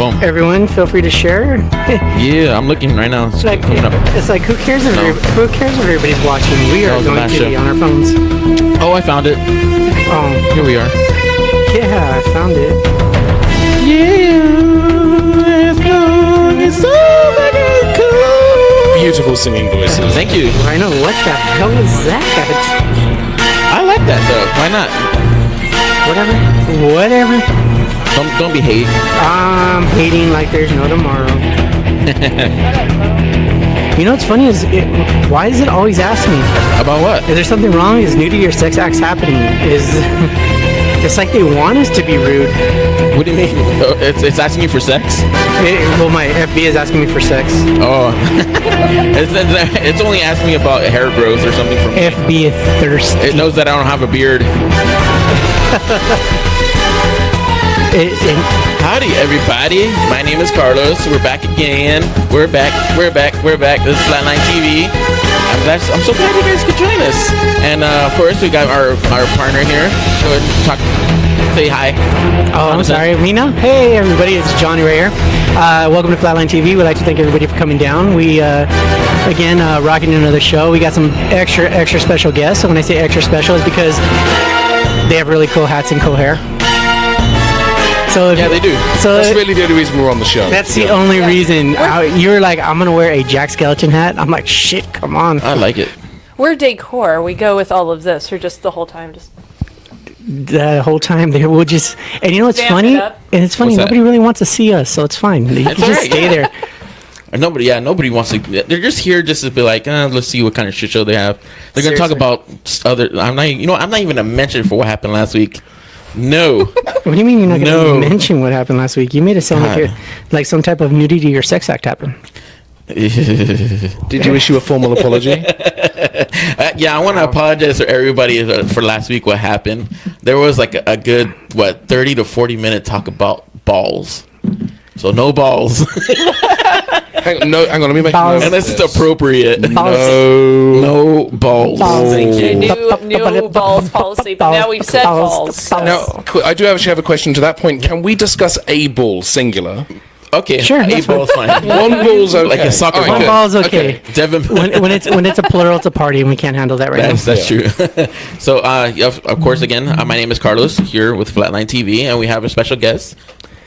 Boom. Everyone, feel free to share. Yeah, I'm looking right now. It's like who cares if everybody's watching? We are going to be on our phones. Oh, I found it. Oh, here we are. Yeah, I found it. Beautiful singing voices. Thank you. I know. What the hell is that? I like that though. Why not? Whatever. Don't be hate. I'm hating like there's no tomorrow. You know what's funny is, why does it always ask me about what? Is there something wrong? Is nudity or sex acts happening? It's like they want us to be rude. What do you mean? It's asking you for sex? Well, my FB is asking me for sex. Oh. It's only asking me about hair growth or something from me. FB is thirsty. It knows that I don't have a beard. Howdy, everybody. My name is Carlos. We're back again. We're back. This is FlatlineTV. I'm so glad you guys could join us. And of course, we got our partner here. Go ahead and talk. Say hi. Oh, I'm sorry, Mina. Hey, everybody. It's Johnny Ray here. Welcome to FlatlineTV. We'd like to thank everybody for coming down. We again rocking another show. We got some extra special guests. So when I say extra special, it's because they have really cool hats and cool hair. So yeah, they do. So that's really the only reason we're on the show. That's the only reason. You're like, I'm gonna wear a Jack Skellington hat. I'm like, shit, come on. I like it. We're decor. We go with all of this, or just the whole time, the whole time they will just. And you know what's funny? And it's funny. Nobody really wants to see us, so it's fine. They just stay there. Nobody wants to. They're just here just to be like, let's see what kind of shit show they have. They're gonna talk about other. I'm not even gonna mention for what happened last week. No. What do you mean you're not going to mention what happened last week? You made it sound like some type of nudity or sex act happened. Did you issue a formal apology? Yeah, I want to apologize to everybody for last week. What happened? There was like a good 30 to 40 minute talk about balls. So no balls. Hang on, let me make balls. Unless it's appropriate. No balls. Thank you. New balls policy, but now we've said balls. So. Now, I do actually have a question to that point. Can we discuss a ball singular? Okay, sure. A ball's fine. One ball's okay. Like a soccer ball. One ball's okay. Devin. when it's a plural, it's a party, and we can't handle that right now. That's true. So, of course, again, my name is Carlos here with FlatlineTV, and we have a special guest.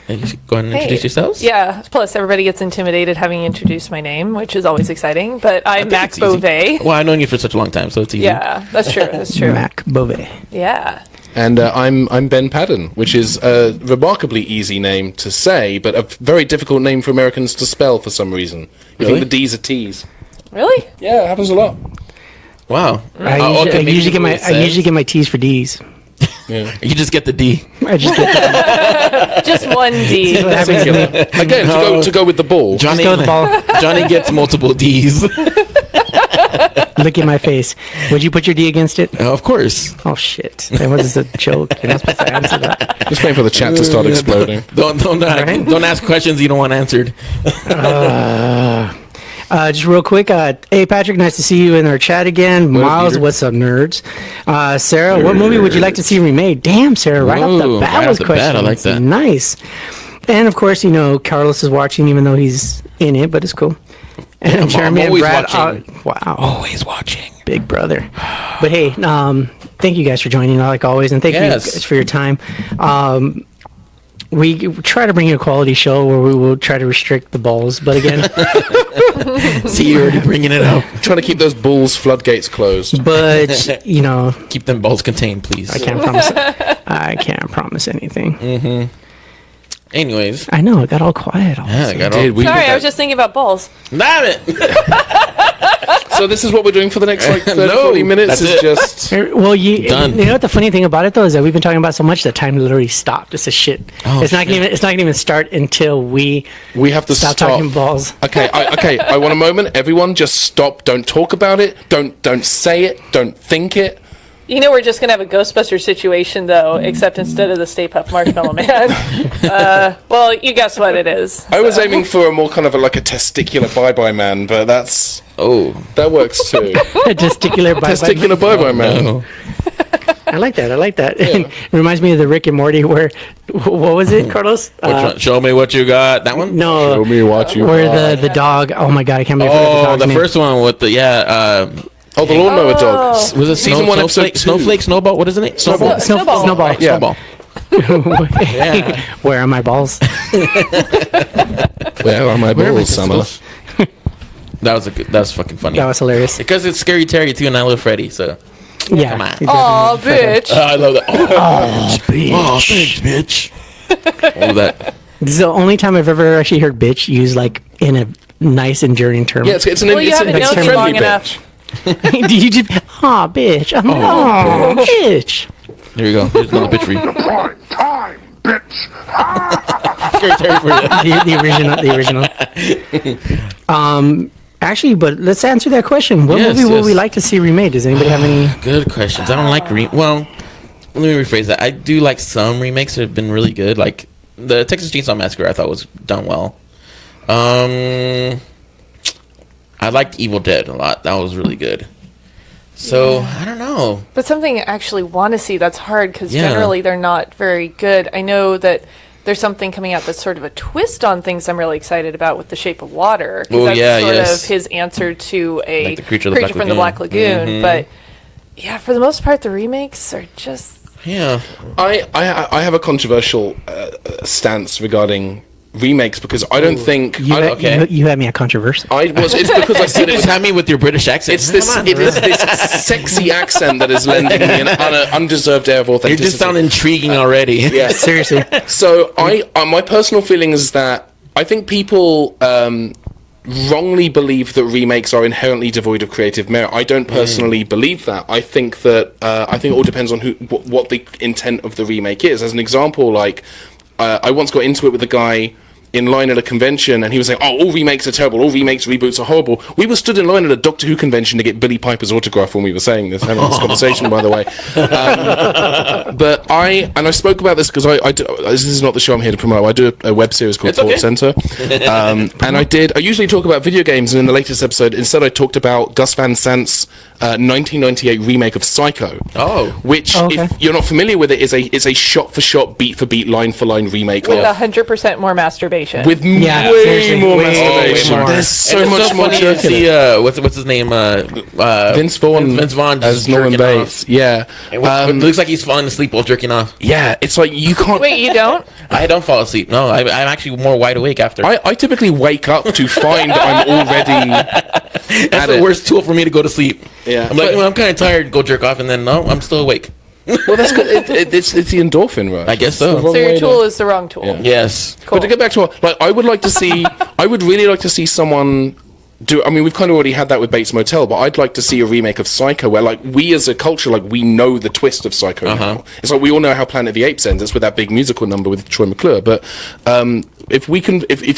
And you go ahead and introduce yourselves. Yeah. Plus, everybody gets intimidated having introduced my name, which is always exciting. But I'm Mac Beauvais. Well, I've known you for such a long time, so it's easy. Yeah, that's true. That's true. Mac Beauvais. Yeah. And I'm Ben Padden, which is a remarkably easy name to say, but a very difficult name for Americans to spell for some reason. You think the D's are T's. Really? Yeah, it happens a lot. Wow. I usually get my T's for D's. Yeah. You just get the D. I just get the just one D. Again, to go with the ball. Johnny gets multiple D's. Look at my face. Would you put your D against it? Of course. Oh shit! That was a joke. You're not supposed to answer that. Just waiting for the chat to start exploding. Don't ask questions you don't want answered. Just real quick, hey Patrick, nice to see you in our chat again. Miles, what's up, nerds? Sarah, what movie would you like to see remade? Damn, Sarah, right off the bat with questions. I like that. Nice. And of course, Carlos is watching, even though he's in it, but it's cool. And Jeremy and Brad, wow, always watching, big brother. But hey, thank you guys for joining, like always, and thank you guys for your time. We try to bring you a quality show where we will try to restrict the balls, but again, see, you're already bringing it up. Trying to keep those balls floodgates closed. But keep them balls contained, please. I can't promise anything. Mm-hmm. Anyways, I know it got all quiet. Sorry, I was just thinking about balls. Damn it! So this is what we're doing for the next 40 minutes. Is just well, you know what the funny thing about it though is that we've been talking about so much that time literally stopped. It's a shit. It's not gonna even start until we have to stop talking balls. Okay, I want a moment. Everyone, just stop. Don't talk about it. Don't say it. Don't think it. We're just going to have a Ghostbuster situation, though, except instead of the Stay Puft Marshmallow Man. Well, you guess what it is. So. I was aiming for a more kind of like a testicular bye-bye man, but that works too. A testicular bye-bye man. No. I like that. It reminds me of the Rick and Morty where, what was it, Carlos? Which one? Show me what you got. That one? No. Show me what you Where got. the dog, oh my God, I can't believe I forgot Oh, dog's the name. first one with the Oh, the lawnmower dog. Was it Season 1, episode 2. Snowflake, Snowball? What is it? Snowball. Snowball. Right, Yeah. Snowball. Where are my balls? Where are my Where are my balls, Summer? testicles? That was fucking funny. That was hilarious. Because it's Scary Terry too, and I love Freddy. So Yeah. Come on. exactly. Aw, bitch. I love that. Oh, thanks, bitch. All of that. This is the only time I've ever actually heard bitch used like in a nice, enduring term. Yeah, it's an Well, you it's haven't a known me friendly long bitch. enough. Did you just, bitch. Oh, bitch. Here we go. Here's another bitch for you. Time, bitch. Scary Terry for you. The original. Actually, but let's answer that question. What Yes, movie would yes. we like to see remade? Does anybody have any? Good questions. I don't like well, let me rephrase that. I do like some remakes that have been really good. Like the Texas Chainsaw Massacre, I thought was done well. I liked Evil Dead a lot. That was really good. So I don't know. But something I actually want to see that's hard because Yeah. generally they're not very good. I know that there's something coming out that's sort of a twist on things I'm really excited about with The Shape of Water. 'Cause Oh, that's yeah, sort yes. of his answer to a Like the Creature of the Black from the Black Lagoon. Mhm. But yeah, for the most part, the remakes are just. Yeah. I have a controversial stance regarding remakes because I don't think You had me at controversy. it's because I said You it just had me with your British accent. It's this sexy accent that is lending me an undeserved air of You authenticity. just sound intriguing already. Yeah. Seriously. So my personal feeling is that I think people wrongly believe that remakes are inherently devoid of creative merit. I don't personally believe that. I think that it all depends on what the intent of the remake is. As an example, like I once got into it with a guy in line at a convention, and he was saying, "Oh, all remakes are terrible. All remakes, reboots are horrible." We were stood in line at a Doctor Who convention to get Billy Piper's autograph when we were saying this, having this conversation, by the way. But I spoke about this because this is not the show I'm here to promote. I do a web series called It's okay. Thought Center, and I usually talk about video games, and in the latest episode, instead I talked about Gus Van Sant's 1998 remake of Psycho. Oh. Which, Oh, okay. if you're not familiar with it, is a shot-for-shot, beat-for-beat, line-for-line remake With of 100% more masturbation. with Yeah, way seriously, more way masturbation. more. There's so And it's much more funny to jerking. see, what's his name? Vince Vaughn, Vince Vaughn as just Norman jerking Bates. off. Yeah, It looks like he's falling asleep while jerking off. yeah. It's like you can't. Wait, you don't? I don't fall asleep. No, I'm actually more wide awake after. I typically wake up to find I'm already. That's the worst tool for me to go to sleep. Yeah. I'm like, But- well, I'm kind of tired. Go jerk off, and then no, I'm still awake. Well, that's good. It's the endorphin rush. I guess so. It's the wrong So your way tool to- is the wrong tool. Yeah. Yes. Cool. But to get back to what, like, I would like to see. I would really like to see someone do. I mean, we've kind of already had that with Bates Motel, but I'd like to see a remake of Psycho, where like we as a culture, like we know the twist of Psycho now. It's like we all know how Planet of the Apes ends. It's with that big musical number with Troy McClure. But if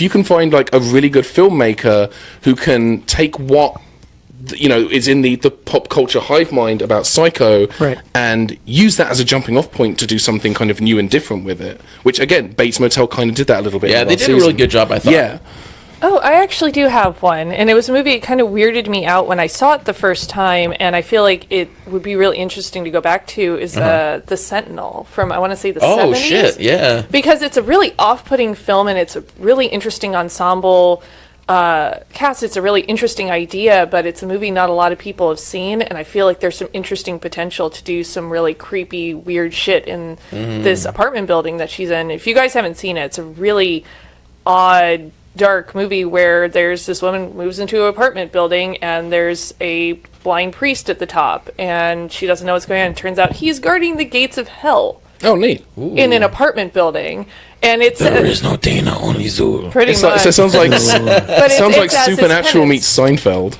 you can find like a really good filmmaker who can take what is in the pop culture hive mind about Psycho, Right. and use that as a jumping off point to do something kind of new and different with it. Which again, Bates Motel kind of did that a little bit. Yeah, in the they last did a really season. good job, I thought. Yeah, Oh, I actually do have one. And it was a movie that kind of weirded me out when I saw it the first time. And I feel like it would be really interesting to go back to is The Sentinel from, I want to say, the 70s. Oh shit! Yeah. Because it's a really off-putting film and it's a really interesting ensemble cast. It's a really interesting idea, but it's a movie not a lot of people have seen, and I feel like there's some interesting potential to do some really creepy, weird shit in this apartment building that she's in. If you guys haven't seen it, it's a really odd, dark movie where there's this woman moves into an apartment building and there's a blind priest at the top, and she doesn't know what's going on. It turns out he's guarding the gates of hell Oh, neat. in an apartment building, and it's There is no Dana, only Zul. pretty It's much. like, so it sounds like but sounds like as its Supernatural tenets. meets Seinfeld.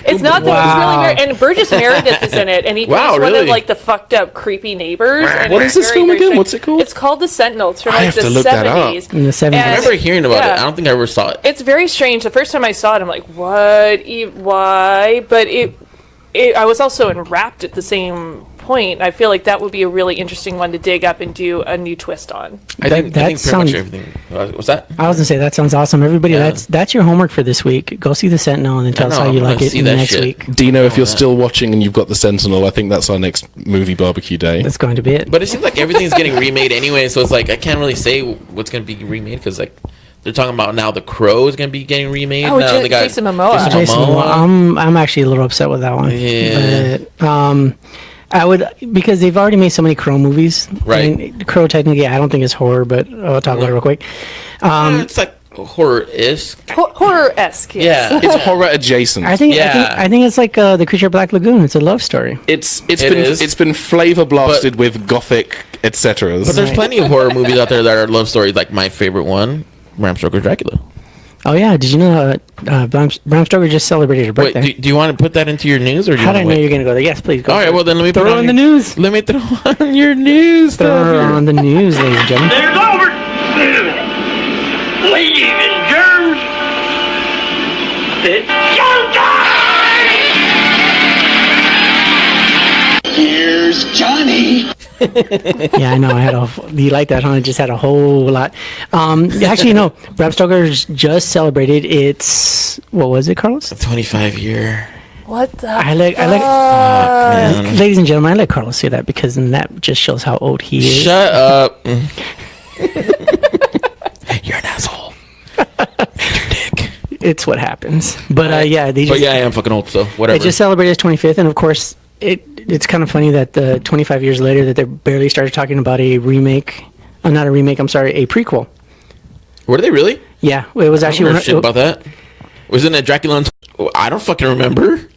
It's not that it's really weird. And Burgess Meredith is in it, and he plays Wow, one really? of like the fucked up creepy neighbors. And What it's is this very, film very again? strange. What's it called? It's called The Sentinel. It's from I like have the to look that up. 70s. In the 70s. And- I remember hearing about Yeah. it. I don't think I ever saw it. It's very strange. The first time I saw it, I'm like, what? Why? But I was also enwrapped at the same point. I feel like that would be a really interesting one to dig up and do a new twist on. I think pretty much everything. What's that? I was gonna say that sounds awesome. Everybody, that's your homework for this week. Go see The Sentinel and then tell us how you like it next week. Dino, if you're still watching and you've got The Sentinel, I think that's our next movie barbecue day. That's going to be it. But it seems like everything's getting remade anyway, so it's like I can't really say what's going to be remade because like they're talking about now The Crow is going to be getting remade. Oh, now they got Jason Momoa. Jason Momoa. I'm actually a little upset with that one. Yeah. But, I would, because they've already made so many Crow movies. Right. I mean, Crow technically, I don't think is horror, but I'll talk about it real quick. It's like horror-esque. Horror-esque, yes. Yeah. It's horror adjacent. I think it's like The Creature of Black Lagoon. It's a love story. It's been flavor blasted with gothic etc. But there's plenty of horror movies out there that are love stories. Like my favorite one, Bram Stoker's Dracula. Oh yeah, did you know Bram Stoker just celebrated her birthday? Wait, do you want to put that into your news, or do you How did I know wait? you're gonna go there? Yes, please go. All right, well then let me throw put it on the news. Let me throw on your news. Throw it on the news, ladies and gentlemen. There's over. Ladies and germs. It's showtime! Here's Johnny. Yeah, I know. You like that, huh? It just had a whole lot. Actually, no. Bram Stoker's just celebrated its, what was it, Carlos? 25-year. What the man. Ladies and gentlemen, I let Carlos say that because then that just shows how old he is. Shut up. You're an asshole. Your dick. It's what happens. But yeah, But yeah, I am fucking old, so whatever. They just celebrated its 25th, and of course, it's kind of funny that 25 years later that they barely started talking about a remake. Not a remake. I'm sorry, a prequel. Were they really? Yeah, it was actually shit about that. Wasn't it Dracula? I don't fucking remember.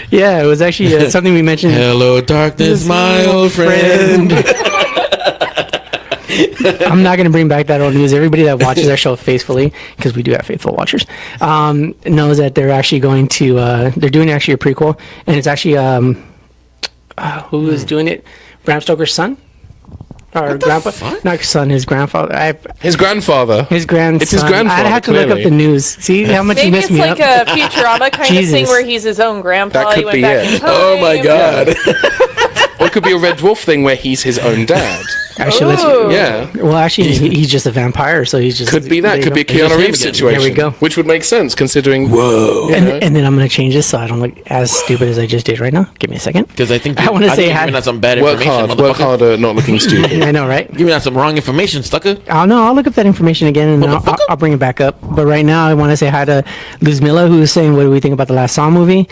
Yeah, it was actually something we mentioned. Hello, darkness, my old friend. I'm not going to bring back that old news. Everybody that watches our show faithfully, because we do have faithful watchers, knows that they're actually going to they're doing actually a prequel, and it's actually who is doing it? Bram Stoker's son. Or grandpa? fuck? Not son, his grandfather. His grandfather. His grandson. It's his grandfather, I'd have to look up clearly. the news. See how much you Maybe missed it's me like up. a Futurama kind of Jesus. thing where he's his own grandpa. That could He went be back it. in time. Oh my god. Or it could be a Red Dwarf thing where he's his own dad. Actually, Ooh. Yeah. well, actually, he's just a vampire, so he's just Could be that. Could be a It's just Keanu him Reeves again. situation. There we go. Which would make sense considering. Whoa. And then I'm going to change this so I don't look as stupid as I just did right now. Give me a second. Because I think I wanna say you're hi- giving out some bad Work information. hard. Work motherfucker. harder, not looking stupid. I know, right? Giving out some wrong information, sucker. I'll look up that information again and Motherfucker. I'll bring it back up. But right now, I want to say hi to Luz Milla, who is saying, "What do we think about the last Saw movie?"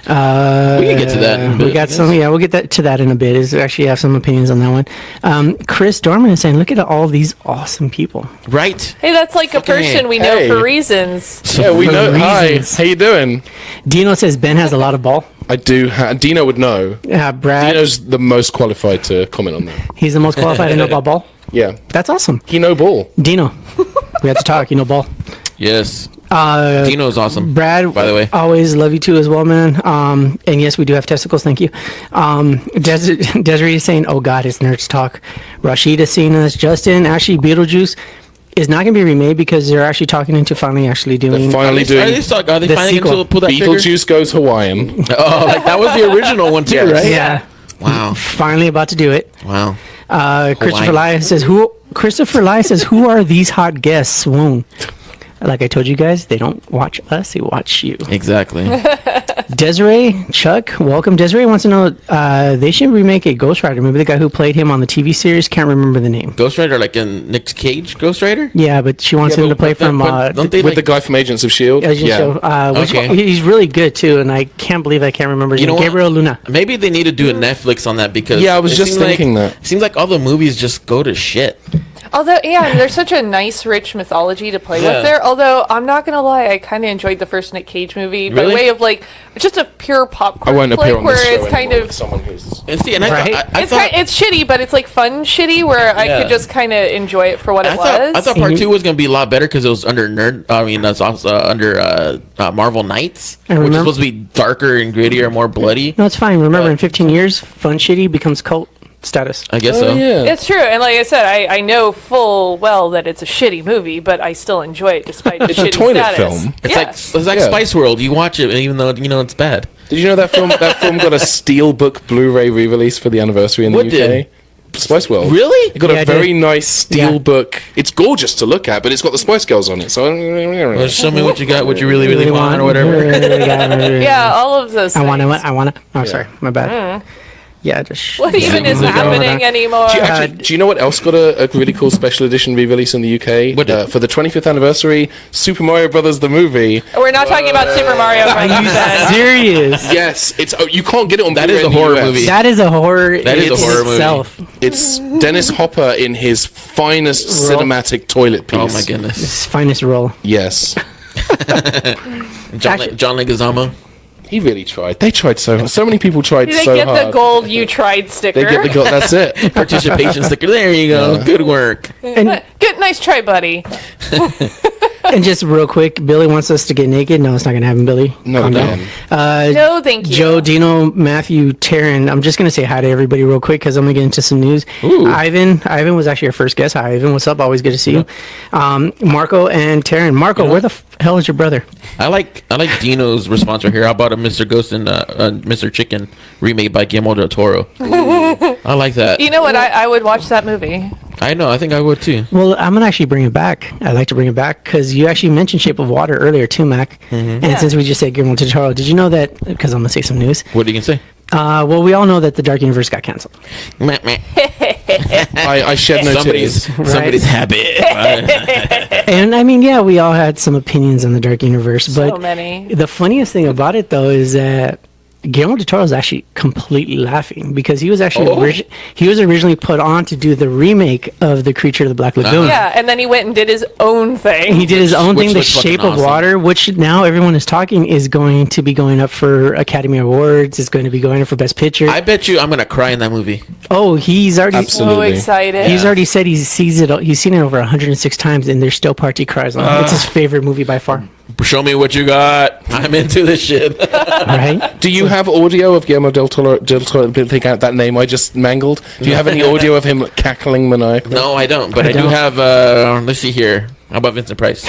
We can get to that in a We bit, got I some. guess. Yeah, we'll get to that in a bit. Is actually have some opinions on that one. Chris Dorman is saying, "Look at all these awesome people." Right. Hey, that's like a Fucking person we know hey. for reasons. Yeah, we For know. Hi. reasons. How you doing? Dino says Ben has a lot of ball. I do. Dino would know. Brad, Dino's the most qualified to comment on that. he's the most qualified to know about ball. Yeah. That's awesome. He know ball. Dino, we have to talk. You know ball. Yes. Uh, Dino's awesome. Brad, by the way. always love you too as well, man. And yes, we do have testicles. Thank you. Desiree is saying, "Oh God, it's nerds talk." Rashida seeing us. Justin, actually, Beetlejuice is not going to be remade because they're actually talking into finally actually doing. Finally Are doing. they the finally sequel. going to pull that trigger? Beetlejuice goes Hawaiian. Oh, like that was the original one too, Yes. right? Yeah, Wow. finally about to do it. Wow. Christopher Lai says, "Who?" Christopher Lai says, "Who are these hot guests?" Swoon. Like I told you guys, they don't watch us; they watch you. Exactly. Desiree, Chuck, welcome. Desiree wants to know they should remake a Ghost Rider movie. The guy who played him on the TV series, can't remember the name. Ghost Rider, like in Nick Cage Ghost Rider? Yeah, but she wants him to play from don't they With the like, guy from Agents of S.H.I.E.L.D.? Agent Yeah. Show, which Okay. he's really good too, and I can't believe I can't remember his You name. know what? Gabriel Luna. maybe they need to do a Netflix on that because Yeah, I was it just seems thinking like, that. It seems like all the movies just go to shit. Although, yeah, and there's such a nice, rich mythology to play Yeah. with there. Although, I'm not going to lie, I kind of enjoyed the first Nick Cage movie by Really? way of, like, just a pure popcorn I won't flick appear on where this show it's kind anymore of... with someone who's... And see, and I, Right. I thought It's shitty, but it's, like, fun shitty where I Yeah. could just kind of enjoy it for what it I was. thought part 2 was going to be a lot better because it was under that's also under Marvel Knights, which is remember- supposed to be darker and grittier, more bloody. No, it's fine. Remember, in 15 years, Fun Shitty becomes cult status. I guess Oh, so. yeah. It's true, and like I said, I know full well that it's a shitty movie, but I still enjoy it despite the It's a shitty toilet status. film. It's Yeah. like Yeah. Spice World. You watch it even though you know it's bad. Did you know that film got a Steelbook Blu-ray re-release for the anniversary in the UK? did? Spice World. Really? It got Yeah, I a very did. nice Steelbook. It's gorgeous to look at, but it's got the Spice Girls on it. So Well, show me what you got, what you really want, or whatever. Yeah, all of those I want things. to. Oh, sorry, my bad. Yeah, just. What even is happening anymore? do you know what else got a really cool special edition re-release in the UK? What did? For the 25th anniversary, Super Mario Brothers the movie. We're not talking about Super Mario Brothers. then. Serious? Yes, it's you can't get it on. That Blu-ray is a in the horror US. movie. That is a horror. That is a in horror movie. itself. It's Dennis Hopper in his finest cinematic toilet piece. Oh my goodness. His finest role. Yes, John Actually- Leguizamo. he really tried. They tried so many people tried They so get hard. the gold "You tried" sticker. They get the gold. That's it. Participation sticker. There you go. Good work. Good, nice try, buddy. And just real quick, Billy wants us to get naked. No, it's not going to happen, Billy. No, Calm no. down. No, thank you. Joe, Dino, Matthew, Taryn. I'm just going to say hi to everybody real quick because I'm going to get into some news. Ivan was actually our first guest. Hi, Ivan. What's up? Always good to see you. Marco and Taryn. Marco, where the hell is your brother? I like Dino's response right here. How about a Mr. Ghost and Mr. Chicken remade by Guillermo del Toro? I like that. You know what? I would watch that movie. I know. I think I would too. Well, I'm going to actually bring it back. I'd like to bring it back because you actually mentioned Shape of Water earlier too, Mac. And since we just said Guillermo del Toro, did you know that, because I'm going to say some news. What are you gonna say? Well, we all know that the Dark Universe got canceled. Meh, meh. I shed no tears. Somebody's happy. And I mean, yeah, we all had some opinions on the Dark Universe, but So many. the funniest thing about it though is that Guillermo del Toro is actually completely laughing because he was actually he was originally put on to do the remake of The Creature of the Black Lagoon. Yeah, and then he went and did his own thing. He did his own Which thing, The looks fucking Shape of awesome. Water, which now everyone is talking is going to be going up for Academy Awards. It's going to be going up for Best Picture. I bet you I'm gonna cry in that movie. Oh, he's already So Absolutely. excited. He's already said he's seen it over 106 times, and there's still parts he cries on. It's his favorite movie by far. Show me what you got. I'm into this shit. Right? Do you have audio of Guillermo del Toro? Think out that name I just mangled. Do you have any audio of him cackling maniacally? No, I don't. But I do don't. have. Let's see here. How about Vincent Price?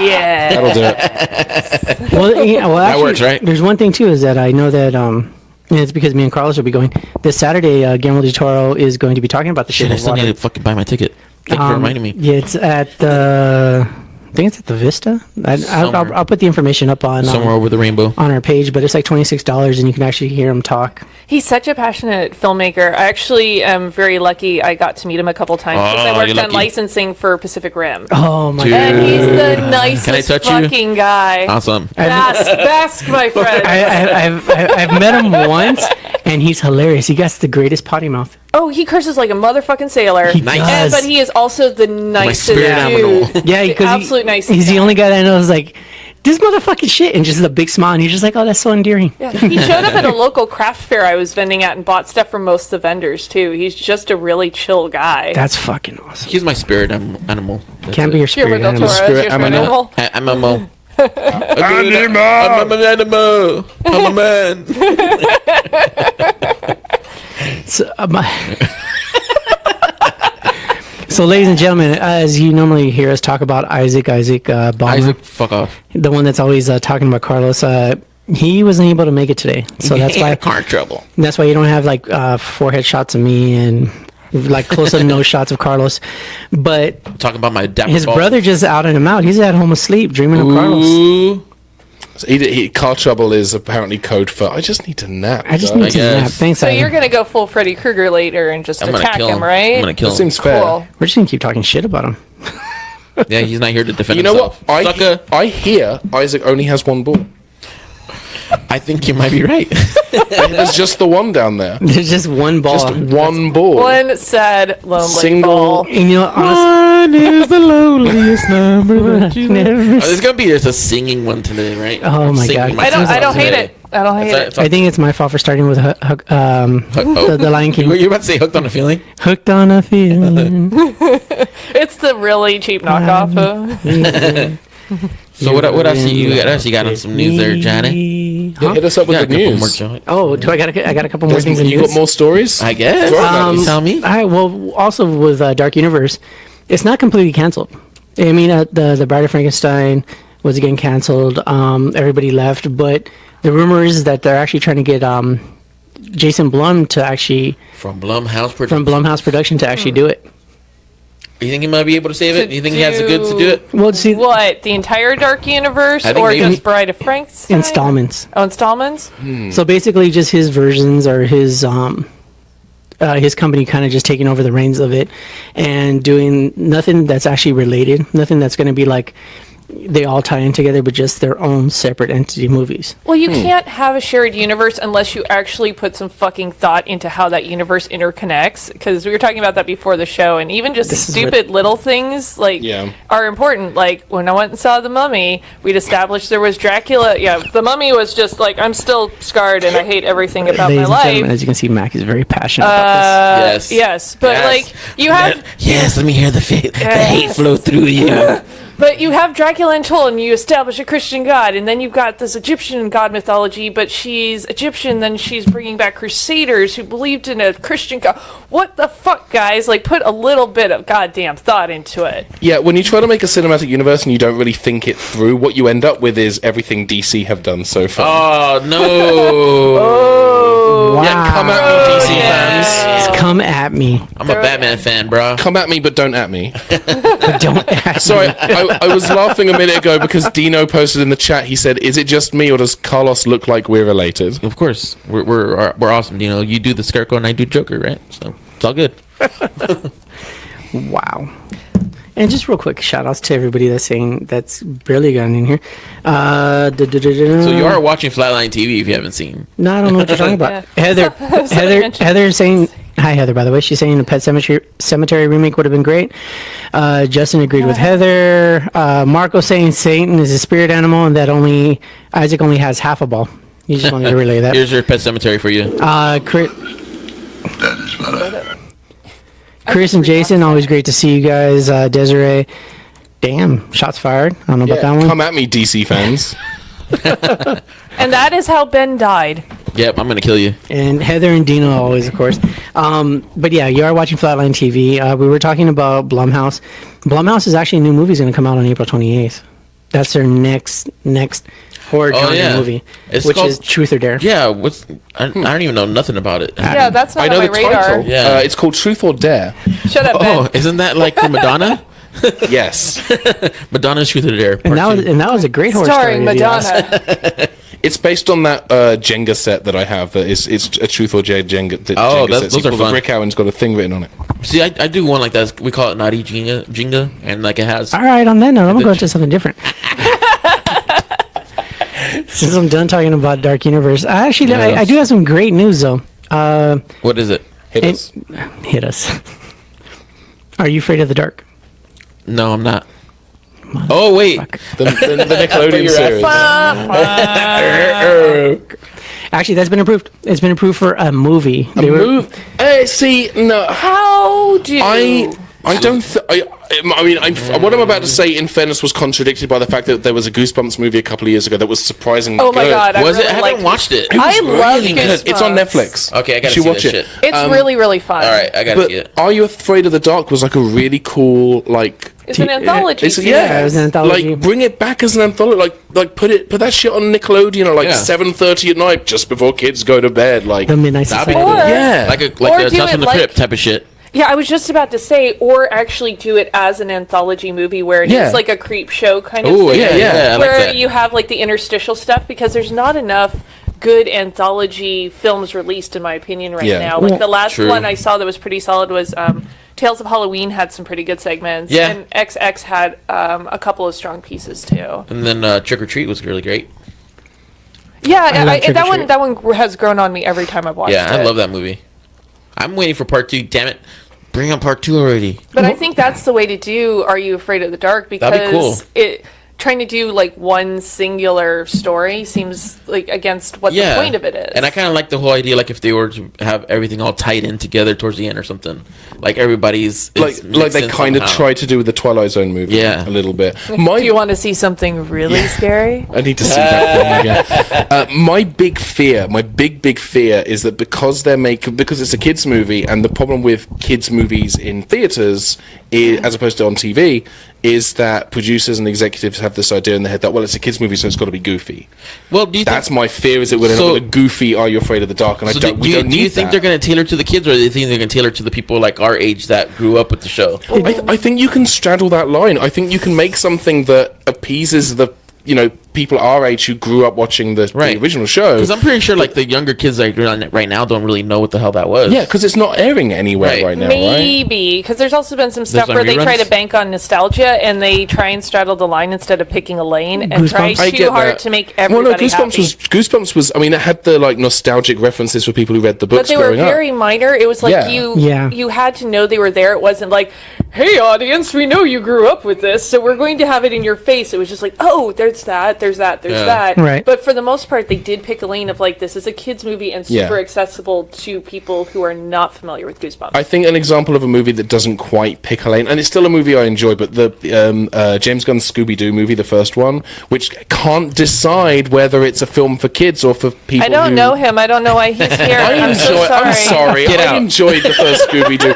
Yeah. That'll do it. Well, actually, works, right? There's one thing too is that I know that and it's because me and Carlos will be going this Saturday. Guillermo del Toro is going to be talking about the Shit, Shape I of still need Water. to fucking buy my ticket. Thank you for reminding me. Yeah, it's at the. I think it's at the Vista. Somewhere. I'll put the information up on Somewhere over the rainbow. on our page, but it's like $26, and you can actually hear him talk. He's such a passionate filmmaker. I actually am very lucky I got to meet him a couple times because I Oh, worked you're on lucky. licensing for Pacific Rim. Oh my Dude. god! And he's the nicest touch you? fucking guy. Awesome. Bask, my friend. I've met him once, and he's hilarious. He got the greatest potty mouth. Oh, he curses like a motherfucking sailor. He Nice. does. But he is also the nicest spirit dude. animal. Yeah, The because absolute nicest he's the guy. only guy that I know is like, this motherfucking shit, and just a big smile, and you're just like, oh, that's so endearing. Yeah, he showed up at a local craft fair I was vending at and bought stuff from most of the vendors too. He's just a really chill guy. That's fucking awesome. He's my spirit animal. That's Can't it. be your Guillermo spirit del animal. Toro is Spirit your spirit animal. animal. I'm a mo. I'm an animal. I'm a man. So, so, ladies and gentlemen, as you normally hear us talk about Isaac Ballmer, Isaac, fuck off. the one that's always talking about Carlos, he wasn't able to make it today. So that's why car trouble. that's why you don't have like forehead shots of me and like close up nose shots of Carlos. But Talking about my dapper his balls. brother just outed him out. He's at home asleep, dreaming of Carlos. Ooh. So car trouble is apparently code for I just need to nap. I just guys." need to nap. guess. Thanks, So Ivan. you're gonna go full Freddy Krueger later and just I'm gonna attack kill him, him. right? I'm gonna kill That him. seems fair. Cool. We're just gonna keep talking shit about him. Yeah, he's not here to defend You know himself. what? Sucker. I hear Isaac only has one ball. I think you might be right. There's just the one down there. There's just one ball. Just one ball. One sad lonely Single- ball. And you know, honestly, One is the loneliest number that you never there's gonna be just a singing one today, right? Oh my Singing God. I don't hate today. it. I don't hate it. I think it's my fault for starting with the Lion King. Were you about to say hooked on a feeling? Hooked on a feeling. It's the really cheap knockoff. So what else you got on some news there, Johnny? Yeah, hit us up with Got a the couple news. more, Johnny. Oh, do I got a couple more things in You news? got more stories? I guess. Throw 'em at You us. tell me. All right. Well, also with Dark Universe, it's not completely canceled. I mean, the Bride of Frankenstein, was getting canceled. Everybody left, but the rumor is that they're actually trying to get Jason Blum to actually From Blumhouse from Blumhouse Production to actually do it. You think he might be able to save it? To You think he has the goods to do it? Well, see, What, the entire Dark Universe, I think or maybe- just Bride of Frankenstein? installments. Oh, installments? So basically, just his versions or his company kind of just taking over the reins of it and doing nothing that's actually related, nothing that's going to be like they all tie in together, but just their own separate entity movies. Well, you can't have a shared universe unless you actually put some fucking thought into how that universe interconnects. Because we were talking about that before the show, and even just This is stupid little things like Yeah. are important. Like when I went and saw The Mummy, we'd established there was Dracula. Yeah, The Mummy was just like, I'm still scarred and I hate everything about Ladies my and gentlemen, life. as you can see, Mac is very passionate about Yes. Yes, but Yes. like you have. Yes, let me hear the hate flow through you. But you have Dracula and Toll, and you establish a Christian god, and then you've got this Egyptian god mythology, but she's Egyptian, then she's bringing back Crusaders who believed in a Christian god. What the fuck, guys? Like, put a little bit of goddamn thought into it. Yeah, when you try to make a cinematic universe and you don't really think it through, what you end up with is everything DC have done so far. Oh, no. this. Wow. Yeah, come at me, DC fans. Come at me. I'm a Batman fan, bro. Come at me, but don't at me. But don't ask Sorry, I was laughing a minute ago because Dino posted in the chat. He said, "Is it just me, or does Carlos look like we're related?" Of course. We're awesome. You know, you do the Scarecrow and I do Joker, right? So it's all good. Wow. And just real quick, shout outs to everybody that's barely gotten in here. So you are watching Flatline TV if you haven't seen. No, I don't know what you're talking about. Yeah. Heather is saying hi, Heather. By the way, she's saying the Pet Cemetery remake would have been great. Justin agreed with Heather. Marco saying Satan is a spirit animal and that Isaac only has half a ball. You just wanted to relay that. Here's your Pet Cemetery for you. Chris and Jason, always great to see you guys. Desiree, damn, shots fired. I don't know about that one. Come at me, DC fans. And that is how Ben died. Yep, I'm gonna kill you. And Heather and Dino always, of course. But yeah, you are watching Flatline TV. We were talking about Blumhouse. Blumhouse is actually a new movie is going to come out on April 28th. That's their next horror genre movie, It's which called- is Truth or Dare. Yeah, I don't even know nothing about it. Yeah, that's not I know on my the radar. title. Yeah. It's called Truth or Dare. Shut up, Oh, Ben. isn't that like from Madonna? Yes. Madonna's Truth or Dare. And Part two. that was a great horror Starring story. if you ask. Madonna. It's based on that Jenga set that I have. That is, it's a Truth or Dare Jenga. Oh, Jenga set. those are The fun. brick out and's got a thing written on it. See, I do one like that. We call it Naughty Jenga, and like it has. All right, on that note, I'm going to go into something different. Since I'm done talking about Dark Universe, I do have some great news, though. What is it? Hit us. Hit us. Are you afraid of the dark? No, I'm not. Oh wait, The Nickelodeon series. Actually, that's been approved. It's been approved for a movie. See, no. How do I don't. What I'm about to say, in fairness, was contradicted by the fact that there was a Goosebumps movie a couple of years ago that was surprisingly Oh my good. god, was I it? I really haven't liked watched it. I love Really good. It's on Goosebumps. Netflix. Okay, I gotta You see watch this it. shit. It's really, really fun. All right, I gotta see But it. Are You Afraid of the Dark was like a really cool It's an anthology. It's, series. Yeah, it was an anthology. Like bring it back as an anthology. Like put that shit on Nickelodeon at like Yeah. 7:30 at night, just before kids go to bed. Like The Midnight That'd be Society. cool. Yeah. Like Or a do Tales it from the like- Crypt type of shit. Yeah, I was just about to say, or actually do it as an anthology movie where it is Yeah. like a creep show kind of Oh thing. yeah, I like where that. you have like the interstitial stuff, because there's not enough good anthology films released, in my opinion, right Yeah. now. Like the last True. one I saw that was pretty solid was Tales of Halloween had some pretty good segments. Yeah. And XX had a couple of strong pieces too. And then Trick or Treat was really great. Yeah, love Trick or Treat. that one has grown on me every time I've watched it. Yeah, I love that movie. I'm waiting for part 2. Damn it, bring on part 2 already. But I think that's the way to do Are You Afraid of the Dark? Because That'd be cool. trying to do like one singular story seems like against what Yeah, the point of it is. And I kind of like the whole idea, like if they were to have everything all tied in together towards the end or something. like everybody's like they kind of tried to do with the Twilight Zone movie. Yeah. A little bit. Do you want to see something really scary? I need to see that film again. My big fear, my big fear, is that because it's a kids movie, and the problem with kids movies in theaters, as opposed to on TV, is that producers and executives have this idea in their head that, well, it's a kids movie, so it's got to be goofy. Well, that's my fear, is it would end up with a goofy Are You Afraid of the Dark? And do you think they're going to tailor to the kids, or do you think they're going to tailor to the people like our age that grew up with the show? I think you can straddle that line. I think you can make something that appeases the people our age who grew up watching the original show. Because I'm pretty sure like the younger kids like right now don't really know what the hell that was. Yeah, because it's not airing anywhere right now. Maybe because there's also been some stuff where they try to bank on nostalgia and they try and straddle the line instead of picking a lane and try too hard to make everybody happy. Goosebumps was. I mean, it had the like nostalgic references for people who read the books. But they were very minor. It was like you had to know they were there. It wasn't like, hey audience, we know you grew up with this, so we're going to have it in your face. It was just like, oh, there's that. There's that. Right. But for the most part, they did pick a lane of like, this is a kids movie and super accessible to people who are not familiar with Goosebumps. I think an example of a movie that doesn't quite pick a lane, and it's still a movie I enjoy, but the James Gunn's Scooby-Doo movie, the first one, which can't decide whether it's a film for kids or for people. I don't know him. I don't know why he's here. I'm sorry. I enjoyed the first Scooby-Doo.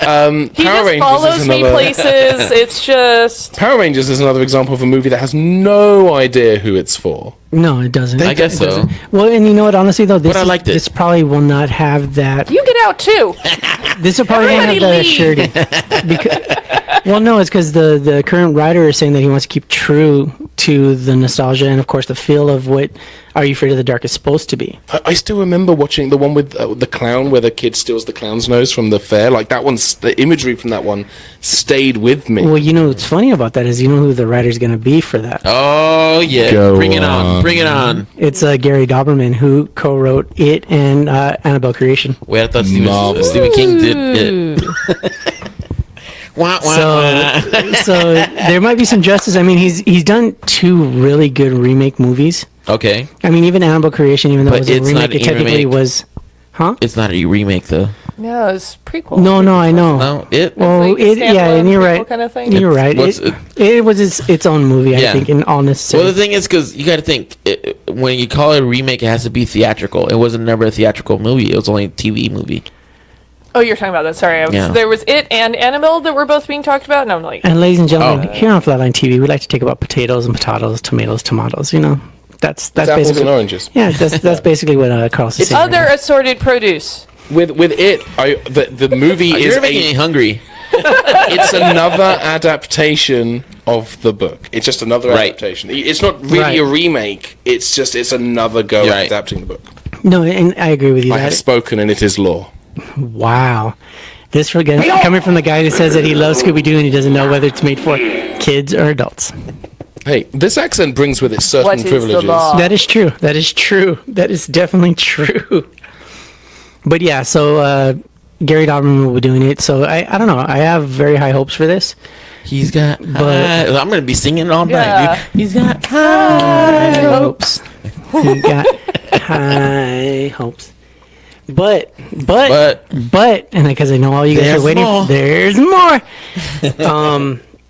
He just follows me places. It's just Power Rangers is another example of a movie that has no idea who it's for. No, it doesn't. I guess so. Well, and you know what? Honestly, though, this probably will not have that. You get out too. This will probably not have that surety. Well, no, it's because the current writer is saying that he wants to keep true to the nostalgia and, of course, the feel of what Are You Afraid of the Dark is supposed to be. I still remember watching the one with the clown where the kid steals the clown's nose from the fair. Like that one's the imagery from that one stayed with me. Well, you know what's funny about that is you know who the writer's going to be for that. Oh yeah, bring it on. It's Gary Doberman who co-wrote it and Annabelle Creation. Wait, I thought Stephen King did it. So there might be some justice. I mean, he's done 2 really good remake movies. Okay. I mean, even Annabelle Creation, even though it was a remake, it technically was. Huh? It's not a remake though. No, it's prequel. No, I know. No, it. Well, and you're right. Kind of thing. You're right. It was its own movie, I think, in all necessary. Well, the thing is, because you got to think, when you call it a remake, it has to be theatrical. It wasn't never a theatrical movie. It was only a TV movie. Oh, you're talking about that. Sorry. There was it and Annabelle that were both being talked about, and I'm like... And ladies and gentlemen, here on Flatline TV, we like to talk about potatoes and potatoes, tomatoes, you know. That's apples basically... and oranges. Yeah, that's basically what Carlos is saying. Other assorted produce. With it, the movie is... You're making me hungry. It's another adaptation of the book. It's just another adaptation. It's not really a remake. It's another go at adapting the book. No, and I agree with you. I have spoken, and it is law. Wow. This coming from the guy who says that he loves Scooby-Doo and he doesn't know whether it's made for kids or adults. Hey, this accent brings with it certain privileges. That is true. That is definitely true. But yeah, so Gary Doberman will be doing it. So I don't know. I have very high hopes for this. He's got I'm going to be singing it all night, dude. He's got high hopes. He's got high hopes. But, and because I know all you guys are waiting, there's more.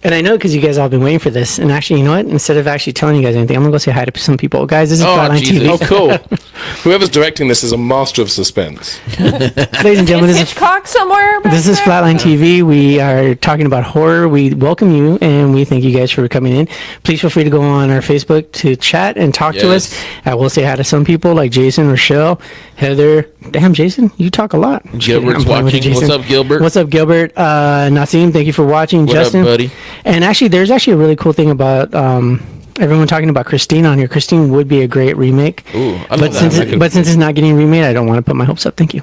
And I know because you guys all been waiting for this. And actually, you know what? Instead of actually telling you guys anything, I'm going to go say hi to some people. Guys, this is Flatline TV. Oh, cool. Whoever's directing this is a master of suspense. Ladies and gentlemen, this is Flatline TV. We are talking about horror. We welcome you, and we thank you guys for coming in. Please feel free to go on our Facebook to chat and talk to us. I will say hi to some people like Jason, Rochelle, Heather. Damn, Jason, you talk a lot. Gilbert's watching. What's up, Gilbert? What's up, Gilbert? Naseem, thank you for watching. What Justin, up, buddy? And actually, there's actually a really cool thing about everyone talking about Christine on here. Christine would be a great remake. Ooh, but since it's not getting remade, I don't want to put my hopes up. Thank you.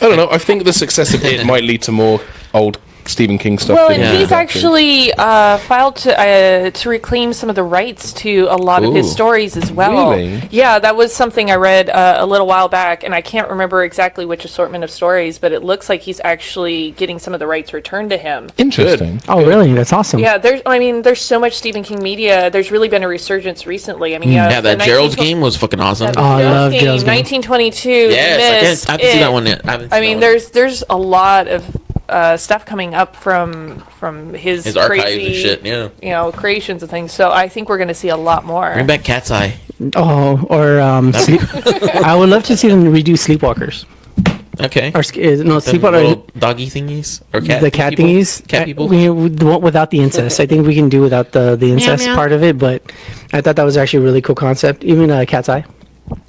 I don't know. I think the success of it might lead to more old Stephen King stuff. Well, didn't and he? he's actually filed to reclaim some of the rights to a lot of his stories as well. Really? Yeah, that was something I read a little while back, and I can't remember exactly which assortment of stories, but it looks like he's actually getting some of the rights returned to him. Interesting. Oh, really? That's awesome. Yeah, there's so much Stephen King media. There's really been a resurgence recently. I mean, Yeah, that Gerald's game was fucking awesome. Oh, I love Gerald's game. 1922. Yes, I haven't seen that one yet. I mean, there's a lot of stuff coming up from his archives crazy, and shit. Yeah, creations and things. So I think we're going to see a lot more. bring back Cat's Eye. Oh, or I would love to see them redo Sleepwalkers. Okay. Or no, The Sleepwalkers. little doggy thingies or cat. The cat people? thingies. Cat people. Without the incest. I think we can do without the incest part of it, but I thought that was actually a really cool concept. Even Cat's Eye.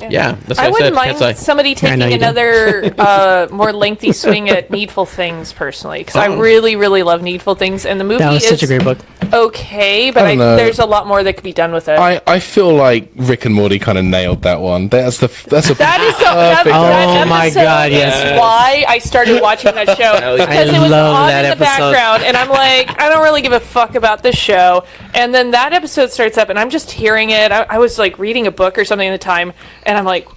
Yeah, that's what I I wouldn't said. Cat's Eye. mind somebody taking know you do. another more lengthy swing at Needful Things personally, because I really, really love Needful Things, and the movie That was is such a great book. okay, but I don't know. there's a lot more that could be done with it. I feel like Rick and Morty kind of nailed that one. That's a That is so. That Oh my episode God, yes. is why I started watching that show, because it was love on that in the episode. background, and I'm like, I don't really give a fuck about this show. And then that episode starts up, and I'm just hearing it. I was like reading a book or something at the time, and I'm like,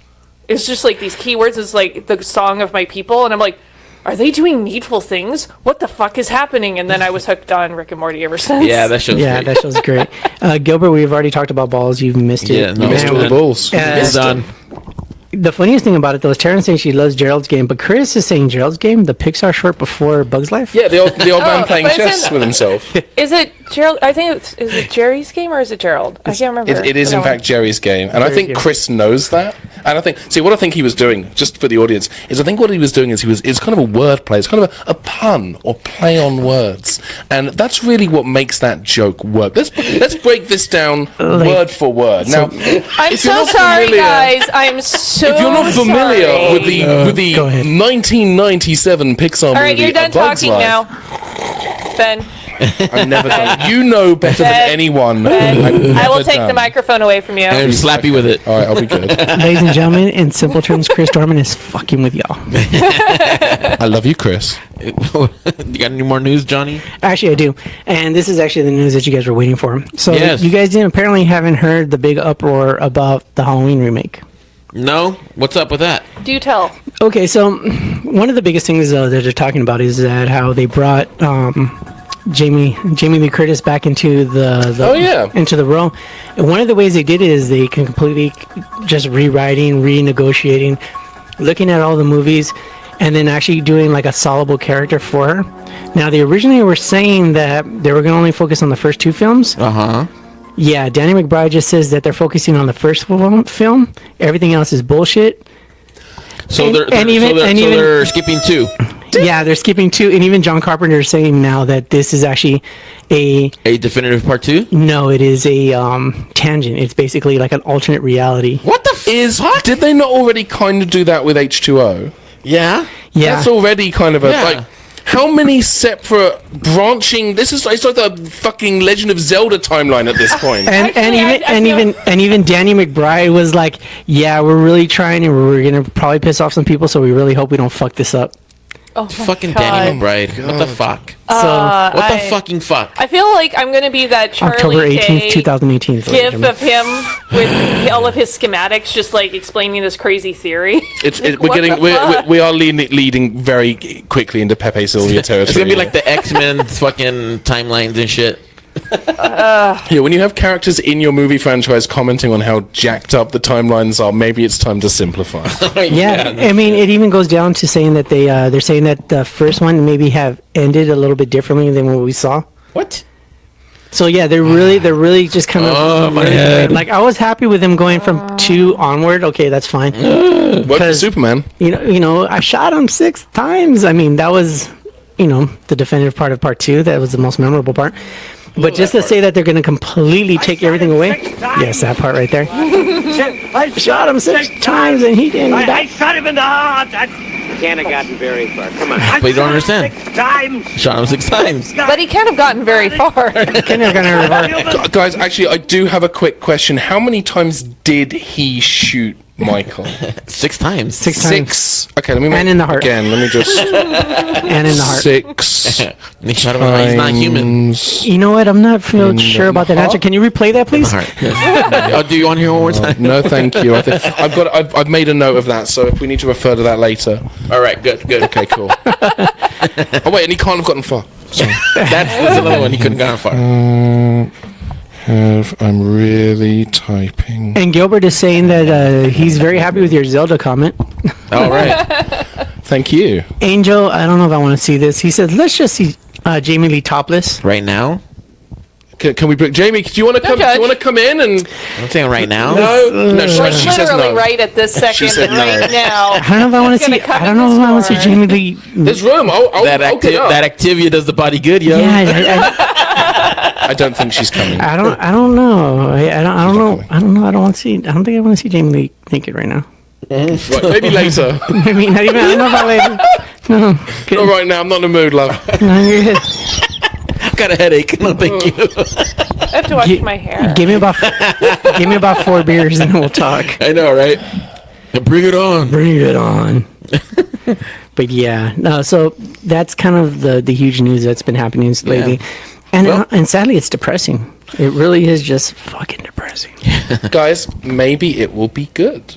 it's just like these keywords. It's like the song of my people, and I'm like, are they doing Needful Things? What the fuck is happening? And then I was hooked on Rick and Morty ever since. Yeah, that show's Yeah, great. that show's great. Gilbert, we've already talked about balls. You've missed it. Yeah, no, You missed man. all the balls. It's done. The funniest thing about it, though, is Taryn saying she loves Gerald's Game, but Chris is saying Gerald's Game, the Pixar short before Bug's Life. Yeah, the old man playing but chess isn't- with himself. Is it Gerald? I think is it Jerry's game or is it Gerald? I can't remember. It is, in fact, Jerry's game. And I think game. Chris knows that. And I think, see, what I think he was doing, just for the audience, is I think what he was doing is it's kind of a word play. It's kind of a pun or play on words. And that's really what makes that joke work. Let's break this down word for word. Now, I'm if you're so not sorry, familiar- guys. I'm so If you're not familiar sorry. with the go ahead. 1997 Pixar All right, movie, you're A done Bug's talking Life, now, Ben. I've never done. You know better than Ben, anyone. Ben, I've I will never take done. the microphone away from you. And slap you with it. All right, I'll be good. Ladies and gentlemen, in simple terms, Chris Dorman is fucking with y'all. I love you, Chris. You got any more news, Johnny? Actually, I do. And this is actually the news that you guys were waiting for. So Yes. you guys apparently haven't heard the big uproar about the Halloween remake. No? What's up with that? Do tell. Okay, so one of the biggest things that they're talking about is that how they brought Jamie Lee Curtis back into the Oh, yeah. into the role. And one of the ways they did it is they can completely just rewriting, renegotiating, looking at all the movies, and then actually doing like a soluble character for her. Now they originally were saying that they were going to only focus on the first two films. Uh-huh. Yeah, Danny McBride just says that they're focusing on the first film. Everything else is bullshit. So And- they're and even- they're skipping two. Yeah, they're skipping two, and even John Carpenter is saying now that this is actually a A definitive part two? no, it is a tangent. It's basically like an alternate reality. What the fuck? Did they not already kind of do that with H2O? Yeah? Yeah, That's already kind of a Yeah. like. How many separate branching? It's like the fucking Legend of Zelda timeline at this point. and Actually, even Danny McBride was like, "Yeah, we're really trying, and we're gonna probably piss off some people, so we really hope we don't fuck this up." Oh my Fucking God. Danny McBride. What the fuck? So What the I- fucking fuck? I feel like I'm going to be that Charlie October 18th, Day 2018. gif of him with all of his schematics, just like explaining this crazy theory. We're What getting the we're, fuck? we are leading very quickly into Pepe Sylvia territory. It's gonna be like the X-Men fucking timelines and shit. Yeah, when you have characters in your movie franchise commenting on how jacked up the timelines are, maybe it's time to simplify. Yeah, I mean, it even goes down to saying that they're saying that the first one maybe have ended a little bit differently than what we saw. What? So yeah, they're really just kind of Oh, my head. like I was happy with them going from 2 onward. Okay, that's fine. What for Because- Superman? You know, I shot him 6 times. I mean, that was, the definitive part of part 2. That was the most memorable part. But just to say that they're going to completely take everything away. Yes, that part right there. I Shot him 6 times and he didn't I die. shot him in the heart. Can't have gotten very far. Come on. But you don't understand. 6 times. Shot him 6 times. But he can't have gotten very far. Guys, actually, I do have a quick question. How many times did he shoot Michael? 6 times. 6 times. 6. Okay, let me make And in the heart. again. Let me just And in the heart. 6 He's not human. times. You know what? I'm not real In sure the about that heart? answer. Can you replay that, please? All right. Yes. Oh, do you want to hear one more time? No, thank you. I've made a note of that, so if we need to refer to that later. All right, good. Okay, cool. Oh wait, and he can't have gotten far. Sorry. That's another one. He couldn't go far. I'm really typing. And Gilbert is saying that he's very happy with your Zelda comment. All right. Thank you. Angel, I don't know if I want to see this. He said, let's just see Jamie Lee topless. Right now? Can we bring Jamie? Do you want to come? Do judge. you want to come in and? I'm saying right now. No, she Like says literally no. right at this second, said no. right now. I don't know if I want He's to see. gonna come I don't in know the if I want to see store. Jamie Lee. There's room. I'll get up. That Activia does the body good, yo. Yeah, I don't think she's coming. I don't know. I don't know. I don't know. I don't want to see. I don't think I want to see Jamie Lee naked right now. Right, maybe later. I mean, not even. I don't know about later. No. Good. Not right now. I'm not in the mood, love. No, you're good. I've got a headache. No, thank you. I have to wash my hair. Give me about 4 beers and then we'll talk. I know, right? Bring it on. Bring it on. But yeah, no. So that's kind of the huge news that's been happening lately, and sadly, it's depressing. It really is just fucking depressing. Guys, maybe it will be good.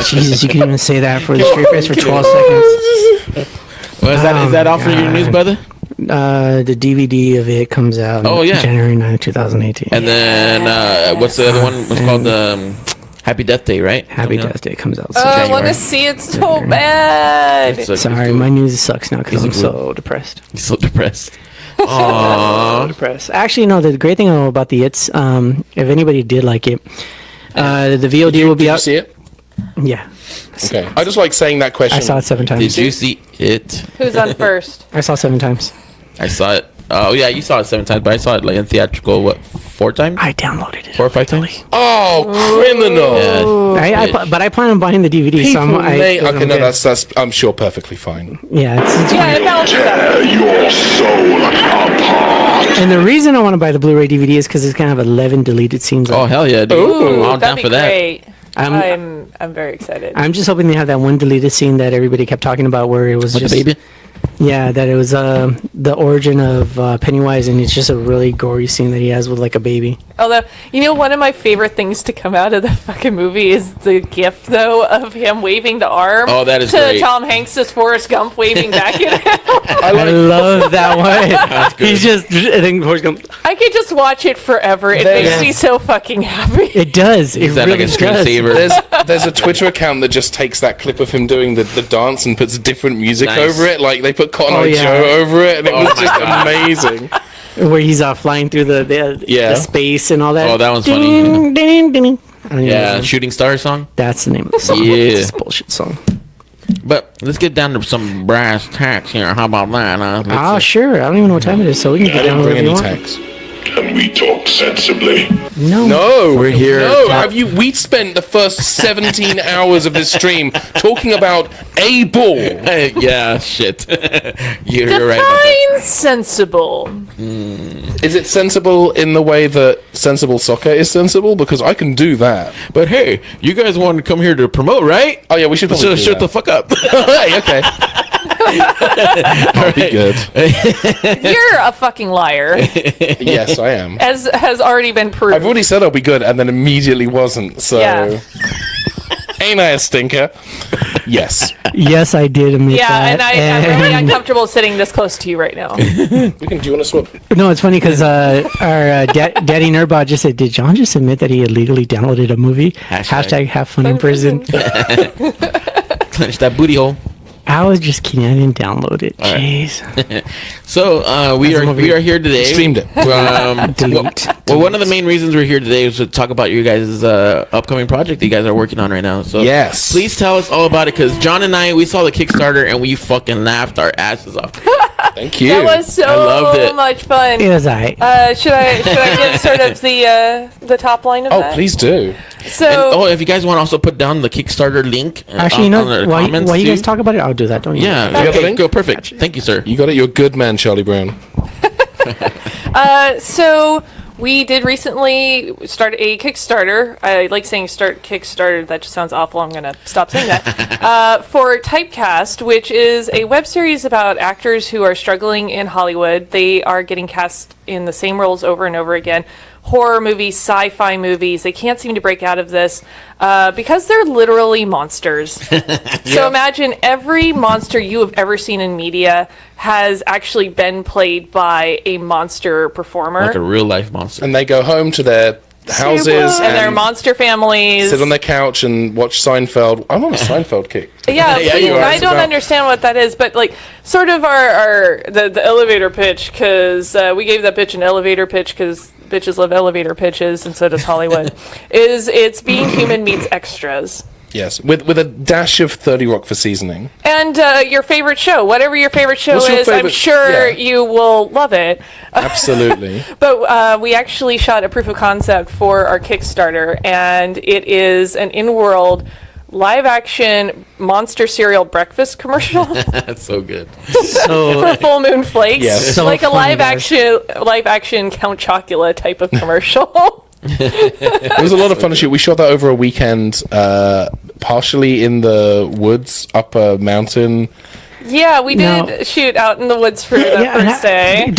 Jesus, you can even say that for the straight face for 12 seconds. Well, is that all for your news, brother? The DVD of it comes out January 9th, 2018. And then, what's the other one? What's called Happy Death Day, right? Happy Death Day comes out. I want to see it so bad. Sorry, my news sucks now because I'm so depressed. He's so depressed. So depressed. Actually, no, the great thing about the It's, if anybody did like it, the VOD will be out. Did you see it? Yeah. Okay. I just like saying that question. I saw it 7 times. Did you see it? Who's on first? I saw 7 times. I saw it. Oh, yeah, you saw it 7 times, but I saw it like in theatrical, 4 times? I downloaded it. 4 or 5 times? Oh, criminal! Yeah. But I plan on buying the DVD. People so may. Okay, no, that's I'm sure perfectly fine. Yeah, it's Yeah, it balances out. your soul apart. and the reason I want to buy the Blu-ray DVD is because it's gonna have 11 deleted scenes. Oh, hell yeah, dude. Ooh, I'm down That'd for be that. great. I'm- I'm very excited. I'm just hoping they have that one deleted scene that everybody kept talking about, where it was With just the baby? Yeah, that it was the origin of Pennywise, and it's just a really gory scene that he has with like a baby. Although, you know, one of my favorite things to come out of the fucking movie is the gif, though, of him waving the arm. Oh, that is to great. Tom Hanks as Forrest Gump waving back at him. I love that one. That's good. He's just, I think Forrest Gump. I could just watch it forever. It makes me so fucking happy. It does. It Is that really like a does. screensaver? There's a Twitter account that just takes that clip of him doing the dance and puts different music Nice. over it. Like they put Cotton Oh, Eye yeah. Joe over it, and it Oh was my just God. amazing. Where he's flying through the space and all that. Oh, that one's funny. Ding, ding, ding. I don't even Yeah, know. Shooting Star song. That's the name of the song. Yeah. It's a bullshit song. But let's get down to some brass tacks here. How about that? Let's, Ah, sure. I don't even know what time it is, so we can I get didn't down bring wherever you any want. tags. Can we talk sensibly? No. No, We're here No, to- have you? We spent the first 17 hours of this stream talking about a ball. yeah, shit. You're right. About that. Define sensible. Is it sensible in the way that sensible soccer is sensible? Because I can do that. But hey, you guys wanted to come here to promote, right? Oh yeah, we should probably So do shut the that. fuck up. Hey, okay. That'll be good. You're a fucking liar, Yes, I am. as has already been proved. I've already said I'll be good, and then immediately wasn't. So, Yeah. ain't I a stinker? Yes. Yes, I did admit Yeah, that. and I'm really uncomfortable sitting this close to you right now. We can. Do you want to swap? No, it's funny because our Daddy Nerdbot just said, "Did John just admit that he illegally downloaded a movie?" Hashtag. Have fun in prison. Clench that booty hole. I was just kidding. I didn't download it. right. Jeez. So we are here today. Streamed it. Delete. Well, one of the main reasons we're here today is to talk about your guys' upcoming project that you guys are working on right now. So Yes. please tell us all about it, because John and I, we saw the Kickstarter and we fucking laughed our asses off. Thank you. That was I loved so it. much fun. It was alright. Should I get sort of the top line of Oh, that? please do. So If you guys want to also put down the Kickstarter link Actually, you on know, the while comments you guys too. talk about it, I'll do that. Don't you? Yeah, You got the okay, link? go perfect. Thank you, sir. You got it. You're a good man, Charlie Brown. So We did recently start a Kickstarter. I like saying start Kickstarter. That just sounds awful. I'm going to stop saying that. For Typecast, which is a web series about actors who are struggling in Hollywood. They are getting cast in the same roles over and over again. Horror movies, sci-fi movies. They can't seem to break out of this because they're literally monsters. So imagine every monster you have ever seen in media has actually been played by a monster performer. Like a real life monster. And they go home to their houses and their monster families. Sit on their couch and watch Seinfeld. I'm on a Seinfeld kick. Yeah, Yeah, you are. I don't understand what that is, but like sort of the elevator pitch, because we gave that bitch an elevator pitch because bitches love elevator pitches, and so does Hollywood. It's Being Human meets extras. Yes, with a dash of 30 Rock for seasoning. And your favorite show, whatever your favorite show What's your is, I'm favorite- sure yeah. you will love it. Absolutely. But we actually shot a proof of concept for our Kickstarter, and it is an in-world live-action monster cereal breakfast commercial That's so good. So for Full Moon Flakes. Yes. So Like a funny, guys. live-action Count Chocula type of commercial. It was a lot of fun to shoot. We shot that over a weekend, partially in the woods, up a mountain. Yeah, we did No. shoot out in the woods for the and first day.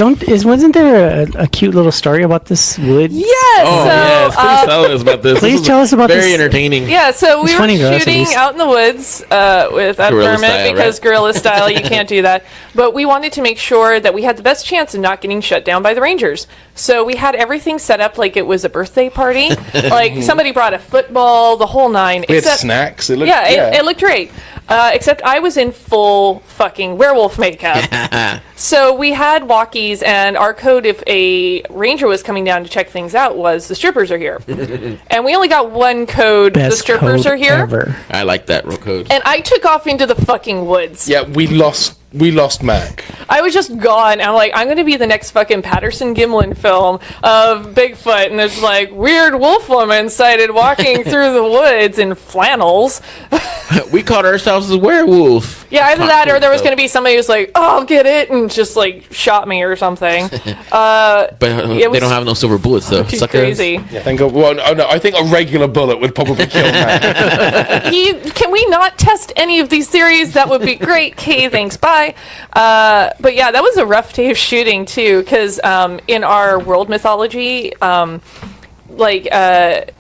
wasn't there a cute little story about this wood? Yes. Oh, so, yes. Please tell us about this. please This was tell us about very this. entertaining. Yeah, so we It's were funny to us, at shooting least. out in the woods with that Guerrilla permit style, because right? guerrilla style, you can't do that. But we wanted to make sure that we had the best chance of not getting shut down by the Rangers. So we had everything set up like it was a birthday party. Like somebody brought a football, the whole nine. We had snacks. It looked, It looked great. Except I was in full fucking werewolf makeup. So we had walkies, and our code, if a ranger was coming down to check things out, was the strippers are here. And we only got one code, Best the strippers code are here. ever. I like that real code. And I took off into the fucking woods. Yeah, we lost Mac. I was just gone. I'm like, I'm going to be the next fucking Patterson Gimlin film of Bigfoot. And there's like weird wolf woman sighted walking through the woods in flannels. We caught ourselves as werewolf. Yeah, either that or there was going to be somebody who's like, oh, I'll get it, and just like shot me or something. But they was don't have no silver bullets, though. Too Suckers. crazy. Yeah, thank God. Well, no, I think a regular bullet would probably kill Mac. Can we not test any of these theories? That would be great. Okay, thanks, bye. But yeah, that was a rough day of shooting too, because in our world mythology,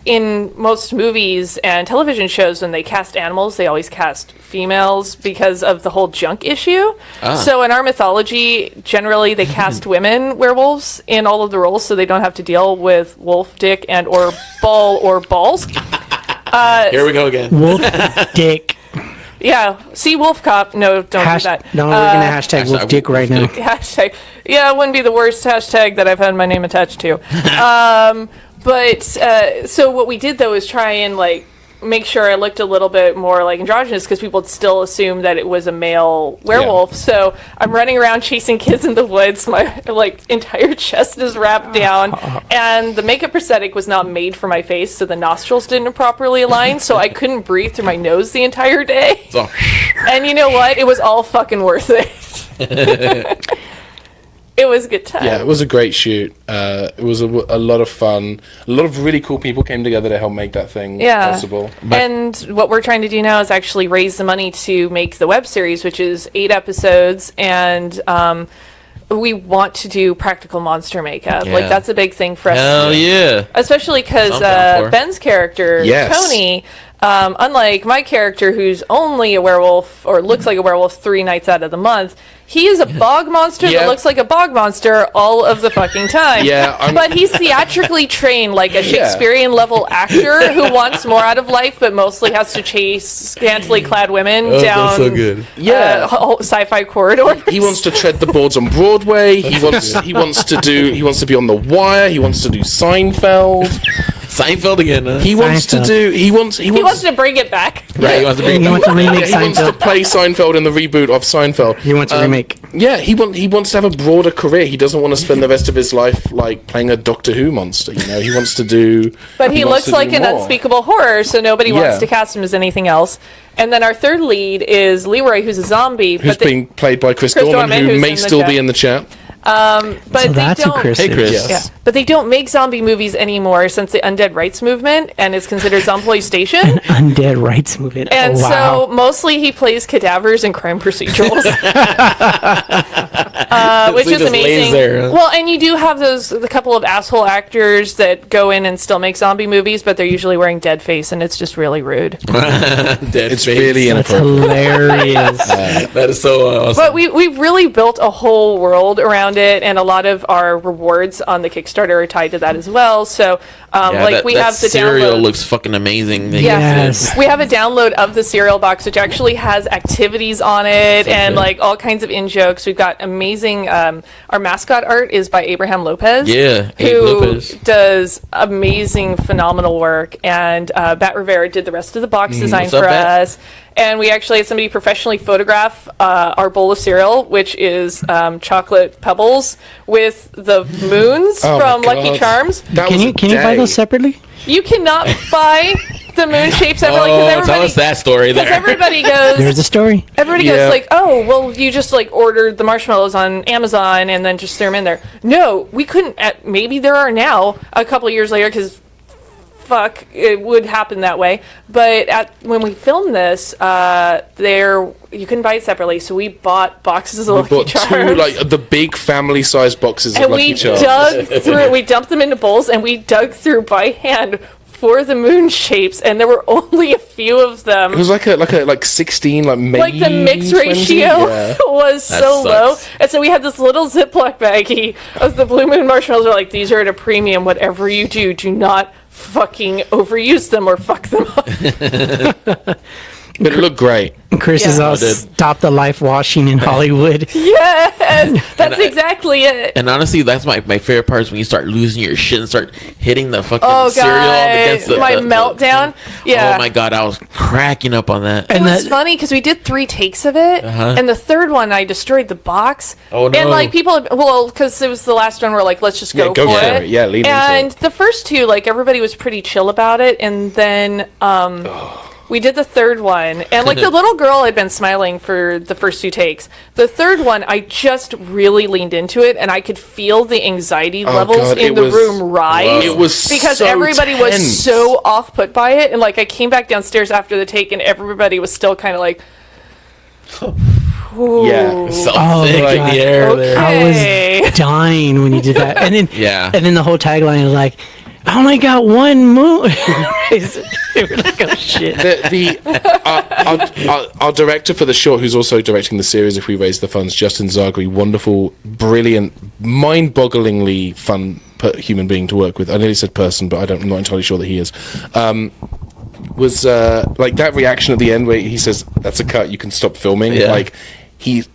in most movies and television shows, when they cast animals, they always cast females because of the whole junk issue. So in our mythology, generally they cast women werewolves in all of the roles, so they don't have to deal with wolf, dick, and or ball or balls. Here we go again. Wolf dick. Yeah, see Wolf Cop. No, don't do that. No, we're gonna hashtag wolf dick right now. Hashtag. Yeah, it wouldn't be the worst hashtag that I've had my name attached to. So what we did though is try and like make sure I looked a little bit more like androgynous, because people would still assume that it was a male werewolf. Yeah. So I'm running around chasing kids in the woods. My like entire chest is wrapped down, and the makeup prosthetic was not made for my face, so the nostrils didn't properly align, so I couldn't breathe through my nose the entire day. So, And you know what? It was all fucking worth it. It was a good time. Yeah, it was a great shoot. It was a lot of fun. A lot of really cool people came together to help make that thing possible. And what we're trying to do now is actually raise the money to make the web series, which is 8 episodes, and we want to do practical monster makeup. Yeah. Like, that's a big thing for us. hell yeah. Especially because I'm down for it. Ben's character, Yes. Tony, unlike my character who's only a werewolf, or looks like a werewolf 3 nights out of the month, he is a bog monster Yeah. that looks like a bog monster all of the fucking time. Yeah, but he's theatrically trained like a Shakespearean level actor who wants more out of life, but mostly has to chase scantily clad women down that's so good. Yeah. sci-fi corridors. He wants to tread the boards on Broadway. He wants to be on The Wire. He wants to do Seinfeld. Seinfeld again, huh? He wants to Seinfeld. do. He wants to bring it back. Right, he wants to bring He wants to remake He wants to Seinfeld. play Seinfeld in the reboot of Seinfeld. He wants to remake. Yeah, he wants to have a broader career. He doesn't want to spend the rest of his life like playing a Doctor Who monster. You know, he wants to do. But he wants looks to like do an more. unspeakable horror, so nobody Yeah. wants to cast him as anything else. And then our third lead is Leroy, who's a zombie. Who's but they, being played by Chris Chris Dorman, Dorman, who who's may in the still chat. be in the chat. But So that's they who don't. Chris Hey, is. Chris. Yeah, but they don't make zombie movies anymore since the undead rights movement and is considered Zombloitation. Undead rights movement. And oh, wow. so mostly he plays cadavers in crime procedurals, which So he is just lays amazing. there, huh? Well, and you do have the couple of asshole actors that go in and still make zombie movies, but they're usually wearing dead face, and it's just really rude. It's really That's inappropriate. hilarious. That is so awesome. But we've really built a whole world around it, and a lot of our rewards on the Kickstarter are tied to that as well. So, we have the cereal download. looks fucking amazing. Yes. We have a download of the cereal box, which actually has activities on it and like all kinds of in jokes. We've got amazing. Our mascot art is by Abraham Lopez. Yeah, Abe who Lopez. does amazing, phenomenal work. And Bat Rivera did the rest of the box design What's up, for Bat? us. And we actually had somebody professionally photograph our bowl of cereal, which is chocolate pebbles with the moons Oh my from Lucky God. Charms. That Can was you a can you buy day. those separately? You cannot buy the moon shapes separately because Oh, tell us that story because there. everybody goes. There's a story. Everybody Yeah. goes like, oh, well, you just like ordered the marshmallows on Amazon and then just threw them in there. No, we couldn't. Maybe there are now a couple of years later because fuck, it would happen that way. But when we filmed this, you couldn't buy it separately, so we bought boxes of We Lucky bought Charms. two like the big family-sized boxes and of Lucky we Charms. dug through. We dumped them into bowls and we dug through by hand for the moon shapes, and there were only a few of them. It was like 16, like maybe Like the mix 20? ratio Yeah. was so low, sucks. and so we had this little Ziploc baggie of the Blue Moon marshmallows. We're like, these are at a premium. Whatever you do not fucking overuse them or fuck them up. But it looked great. Chris Yeah. is all I did. stop the life washing in Hollywood. Yes, that's exactly it. And honestly, that's my favorite part is when you start losing your shit and start hitting the fucking Oh cereal against god, my meltdown. Yeah. Oh my god, I was cracking up on that. It And was that- funny because we did 3 takes of it, and the third one I destroyed the box. Oh, no. And like people, because it was the last one, we're like, let's just go, go for for it. it. Yeah, lean into And it. the first 2, like everybody was pretty chill about it, and then we did the third one, and like the little girl had been smiling for the first 2 takes. The third one, I just really leaned into it, and I could feel the anxiety levels God, in it the was- room rise. It was because so everybody was tense. so off put by it, and like I came back downstairs after the take, and everybody was still kind of like, Yeah. So Oh, thick like- in the air there. I Okay. was dying when you did that. And then Yeah. and then the whole tagline is like, I only got one moon. They were like, oh shit. Our director for the short, who's also directing the series, if we raise the funds, Justin Zagri, wonderful, brilliant, mind-bogglingly fun human being to work with. I nearly said person, but I'm not entirely sure that he is. Was like that reaction at the end where he says, "That's a cut. You can stop filming." Yeah. Like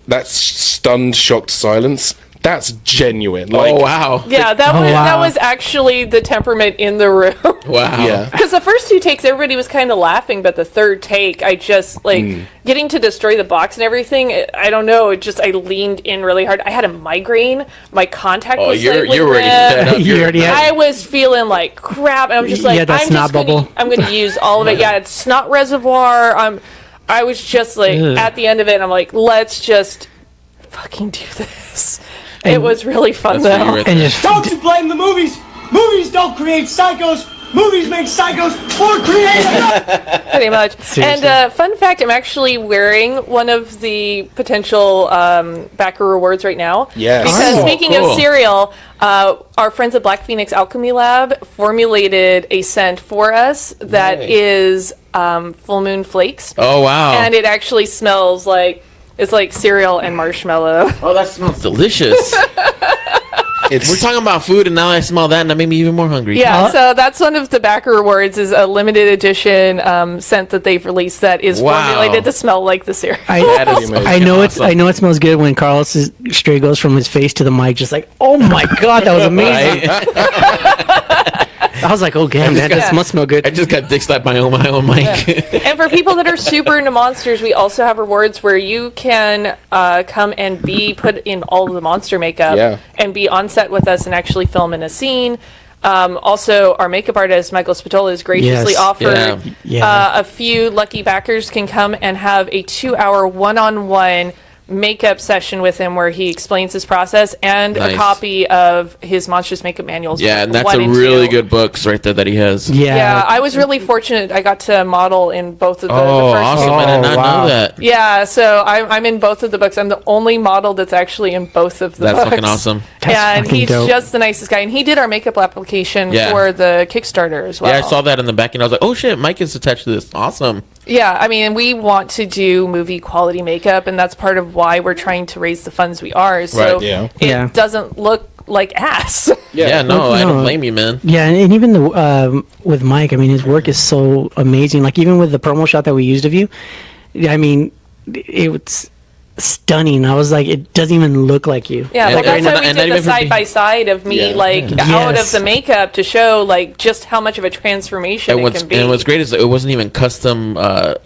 that stunned, shocked silence. That's genuine. Like, Oh wow. Yeah, that was actually the temperament in the room. Wow. Yeah. Because the first 2 takes, everybody was kind of laughing, but the third take, I just getting to destroy the box and everything. I don't know. I leaned in really hard. I had a migraine. My contact Oh, was you're slightly already red. fed up. You already had- I was feeling like crap, and I'm just You like, had that snot bubble. I'm going to use all of it. Yeah, it's snot reservoir. I was just like, at the end of it, I'm like, let's just fucking do this. It And- was really fun, That's what you though. were And just Don't you blame the movies? Movies don't create psychos. Movies make psychos more creative. Pretty much. Seriously. And fun fact, I'm actually wearing one of the potential backer rewards right now. Yes. Because Oh, speaking cool. of cereal, our friends at Black Phoenix Alchemy Lab formulated a scent for us that Nice. is Full Moon Flakes. Oh wow. And it actually smells like, it's like cereal and marshmallow. Oh, that smells delicious. We're talking about food, and now I smell that, and that made me even more hungry. Yeah, so that's one of the backer rewards is a limited edition scent that they've released that is Wow. formulated to smell like the cereal. That is I know awesome. I know it smells good when Carlos straight goes from his face to the mic, just like, oh my god, that was amazing. Right? I was like, oh damn, that must smell good. I just got dick slapped by my own mic. And for people that are super into monsters, we also have rewards where you can come and be put in all of the monster makeup Yeah. and be on set with us and actually film in a scene. Also, our makeup artist, Michael Spatola, has graciously Yes. offered Yeah. a few lucky backers can come and have a 2-hour one-on-one makeup session with him where he explains his process and a copy of his Monstrous Makeup Manuals. Yeah, and that's a really good books right there that he has. Yeah, I was really fortunate. I got to model in both of the first awesome. I did not know that. Yeah, so I'm in both of the books. I'm the only model that's actually in both of the books. That's fucking awesome. And he's just the nicest guy. And he did our makeup application for the Kickstarter as well. Yeah, I saw that in the back, and I was like, oh shit, Mike is attached to this. Awesome. Yeah, I mean, we want to do movie quality makeup, and that's part of why we're trying to raise the funds we are. So it doesn't look like ass. I don't blame you, man. Yeah, and even with Mike, I mean, his work is so amazing. Like, even with the promo shot that we used of you, I mean, it's stunning. I was like, it doesn't even look like you. Yeah, like that's why we did the side by side of me out of the makeup to show like just how much of a transformation it can be. And what's great is it wasn't even custom the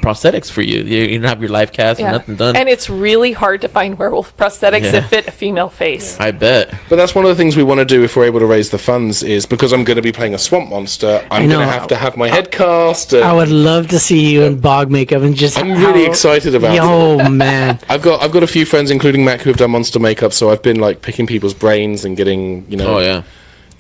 prosthetics for you. You didn't have your live cast and nothing done. And it's really hard to find werewolf prosthetics that fit a female face. I bet. But that's one of the things we want to do if we're able to raise the funds is because I'm going to be playing a swamp monster, I'm going to have my head cast. I would love to see you in bog makeup and just. I'm really excited about it. Oh man, I've got a few friends, including Mac, who have done monster makeup. So I've been like picking people's brains and getting, Oh yeah.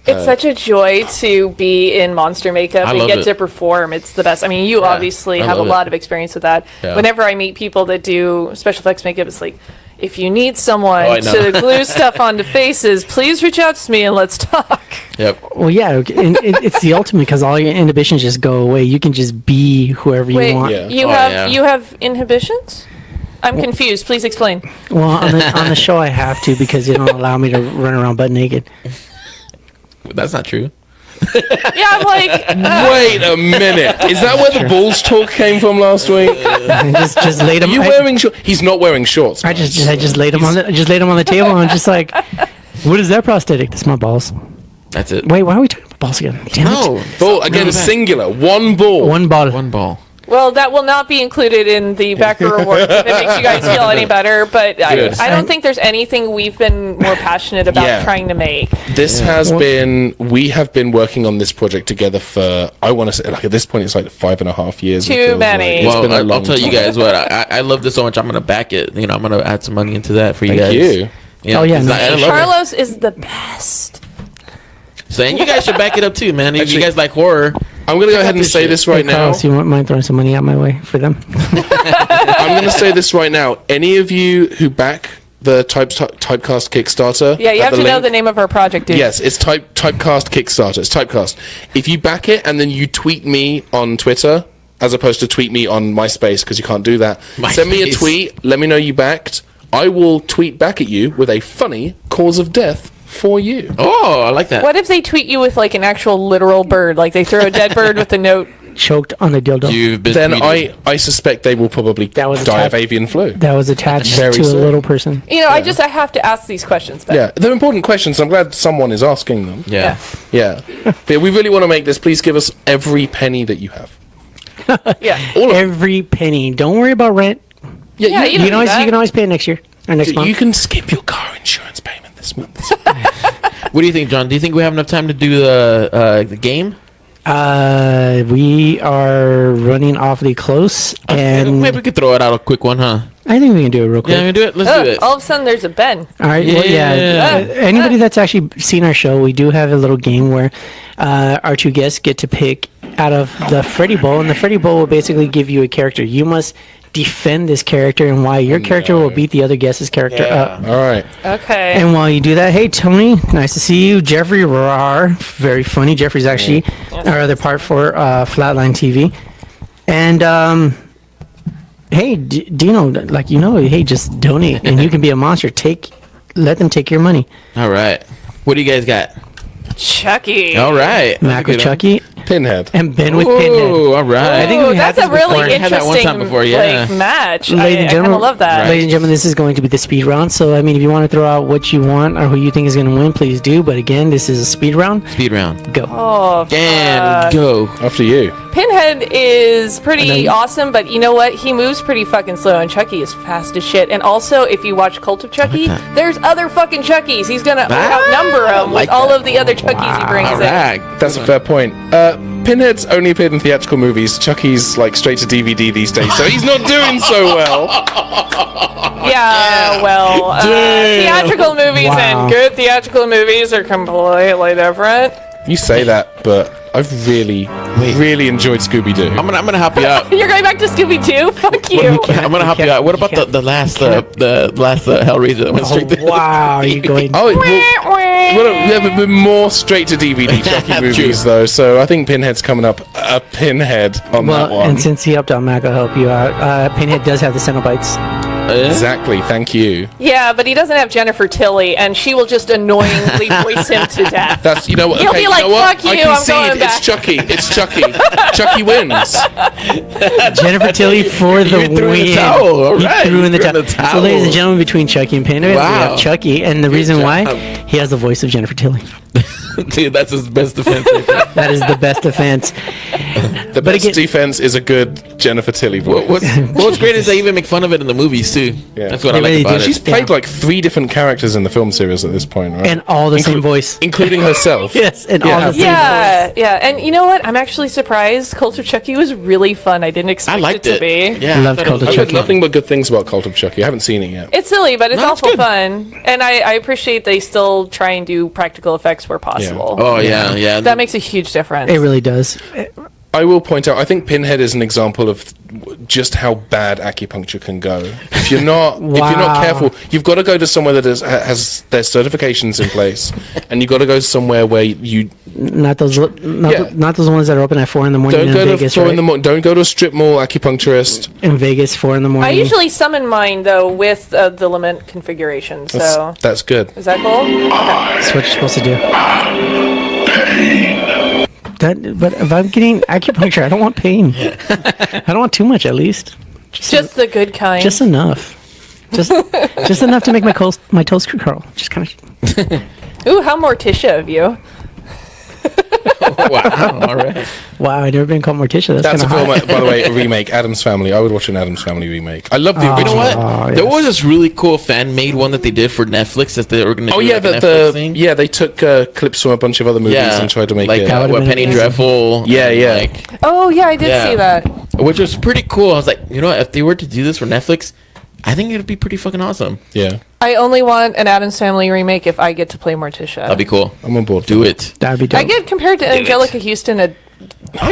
It's such a joy to be in monster makeup and get to perform. It's the best. I mean, you obviously have a lot of experience with that. Yeah. Whenever I meet people that do special effects makeup, it's like, if you need someone to glue stuff onto faces, please reach out to me and let's talk. Yep. Well, yeah, and it's the ultimate because all your inhibitions just go away. You can just be whoever you want. Yeah. You have inhibitions? I'm confused. Please explain. Well, on the show I have to because they don't allow me to run around butt naked. That's not true. Yeah, I'm like... Wait a minute. Is that where the balls talk came from last week? just laid him. Are you wearing shorts? He's not wearing shorts. I just laid him on the table and I'm just like, what is that prosthetic? That's my balls. That's it. Wait, why are we talking about balls again? Damn it. Ball again, singular. One ball. One ball. One ball. Well, that will not be included in the backer rewards if it makes you guys feel any better. But I don't think there's anything we've been more passionate about trying to make. This has been, we have been working on this project together for, I want to say, like at this point, it's like 5.5 years. Too many. Like. Well, I'll tell you guys what, I love this so much, I'm going to back it. I'm going to add some money into that for you guys. Thank you. Yeah, oh, yeah. Carlos is the best. So, and you guys should back it up too, man. If you guys like horror. I'm going to go ahead and say this right now. Carlos, you mind throwing some money out my way for them? I'm going to say this right now. Any of you who back the Typecast Kickstarter... Yeah, you have to know the name of our project, dude. Yes, it's Typecast Kickstarter. It's Typecast. If you back it and then you tweet me on Twitter, as opposed to tweet me on MySpace, because you can't do that, send me a tweet, let me know you backed. I will tweet back at you with a funny cause of death for you. Oh, I like that. What if they tweet you with like an actual literal bird? Like they throw a dead bird with a note. Choked on a dildo. Then I suspect they will probably die of avian flu. That was attached to a little person. I have to ask these questions. Yeah, they're important questions. I'm glad someone is asking them. Yeah. But we really want to make this. Please give us every penny that you have. Every penny. Don't worry about rent. Yeah, you can always pay it next year or next month. You can skip your car insurance payment this month. What do you think, John? Do you think we have enough time to do the game? We are running awfully close, and maybe we could throw it out a quick one, huh? I think we can do it real quick. Yeah, we can do it. Let's do it. All of a sudden, there's a Ben. All right. Well, anybody that's actually seen our show, we do have a little game where our two guests get to pick out of the Freddy Bowl, and the Freddy Bowl will basically give you a character. You must defend this character and why your character will beat the other guest's character up. All right. Okay. And while you do that, hey Tony, nice to see you. Jeffrey Rar, very funny. Jeffrey's actually our other part for FlatlineTV. And hey Dino, hey, just donate and you can be a monster. Let them take your money. All right. What do you guys got? Chucky. All right. Mac with Chucky. Pinhead. And Ben with Pinhead. Oh, all right. I think that's a really interesting match. Ladies and gentlemen, I love that. Ladies and gentlemen, this is going to be the speed round. So, I mean, if you want to throw out what you want or who you think is going to win, please do. But again, this is a speed round. Speed round. Go. Oh, and go. After you. Pinhead is pretty awesome, but you know what? He moves pretty fucking slow, and Chucky is fast as shit. And also, if you watch Cult of Chucky, there's other fucking Chuckies. He's going to outnumber them with all of the other Chuckies he brings in. That's a fair point. Pinhead's only appeared in theatrical movies. Chucky's like straight to DVD these days, so he's not doing so well. Yeah, well, theatrical movies and good theatrical movies are completely different. You say that, but I've really enjoyed Scooby-Doo. I'm gonna help you out. You're going back to Scooby-Doo? Fuck you. I'm gonna help you out. What about the last Hellraiser that went straight to Wow, you're going. But more straight to DVD Chucky movies though. So I think Pinhead's coming up a Pinhead on that one. And since he helped out Mac, I'll help you out. Pinhead does have the Cenobites. Exactly, thank you. Yeah, but he doesn't have Jennifer Tilly, and she will just annoyingly voice him to death. That's you know what. He'll Okay, be like, you know what? "Fuck you, I concede. I'm going back." It's Chucky. It's Chucky. Chucky wins. Jennifer Tilly for the You threw in win. the towel. All right. He threw in the You threw towel. So, ladies and gentlemen, between Chucky and Pinhead, we have Chucky, and the reason why he has the voice of Jennifer Tilly. Dude, that's his best defense. Right there. That is the best defense. The best defense is a good Jennifer Tilly voice. What's great is they even make fun of it in the movies too. Yeah. That's what They I like really about do. it. She's played like 3 different characters in the film series at this point, right? And all the same voice. Including herself. Yes, and all the same Yeah, yeah, and you know what? I'm actually surprised. Cult of Chucky was really fun. I didn't expect I liked it to be. Yeah, I loved Cult of I've heard Chucky. nothing but good things about Cult of Chucky. I haven't seen it yet. It's silly, but it's No, it's awful good. fun. And I appreciate they still try and do practical effects where possible. Oh yeah. That makes a huge difference. It really does. I will point out, I think Pinhead is an example of just how bad acupuncture can go. If you're not, if you're not careful, you've got to go to somewhere that has their certifications in place, and you've got to go somewhere where you Not those ones that are open at 4 in the morning don't in go Vegas, to 4 right? in the morning. Don't go to a strip mall acupuncturist. In Vegas, 4 in the morning. I usually summon mine though with the lament configuration. So That's good. is that cool? That's what you're supposed to do. But if I'm getting acupuncture, I don't want pain. I don't want too much, at least. Just the good kind. Just enough. Just enough to make my toes curl. Just kind of. Ooh, how Morticia of you. Wow. All right. Wow, I've never been called Morticia. That's a kind of film, by the way, a remake. Addams Family. I would watch an Addams Family remake. I love the You original. know what? There was this really cool fan-made one that they did for Netflix that they were going to. Oh do yeah, like a Netflix thing. they took clips from a bunch of other movies and tried to make like it. what Penny amazing. Dreadful. Yeah, and, yeah. like, Oh yeah, I did see that. which was pretty cool. I was like, you know what? If they were to do this for Netflix, I think it would be pretty fucking awesome. Yeah, I only want an Addams Family remake if I get to play Morticia. That'd be cool. I'm on board. Do it. That'd be dope. I get compared to Angelica Houston I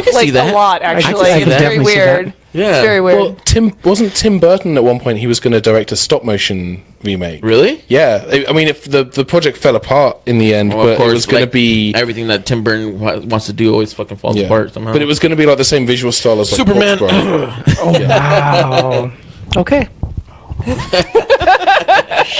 can like see that. a lot actually. I can It's very definitely see that. weird. Yeah. It's very weird. Well, wasn't Tim Burton at one point? He was going to direct a stop motion remake. Really? Yeah, I mean, if the project fell apart in the end, Well, but of course, it was going to like, be everything that Tim Burton wants to do always fucking falls apart somehow. But it was going to be like the same visual style as like, Superman. Corpse Bride. Wow. Okay.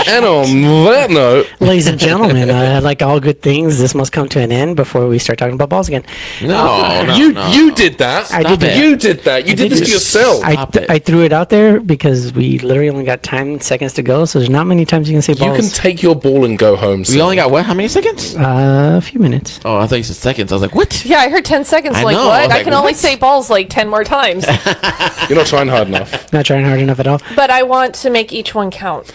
And on that note, Ladies and gentlemen, like all good things, this must come to an end before we start talking about balls again. no, you did that. I did that. You did that. You did this to yourself. I threw it out there because we literally only got seconds to go, so there's not many times you can say You balls. can take your ball and go home. We only got what? How many seconds? A few minutes. Oh, I thought you said seconds. I was like, what? Yeah, I heard 10 seconds. I Like know, I what? was I like, can only what? say balls like 10 more times. You're not trying hard enough. Not trying hard enough at all. But I want to make each one count.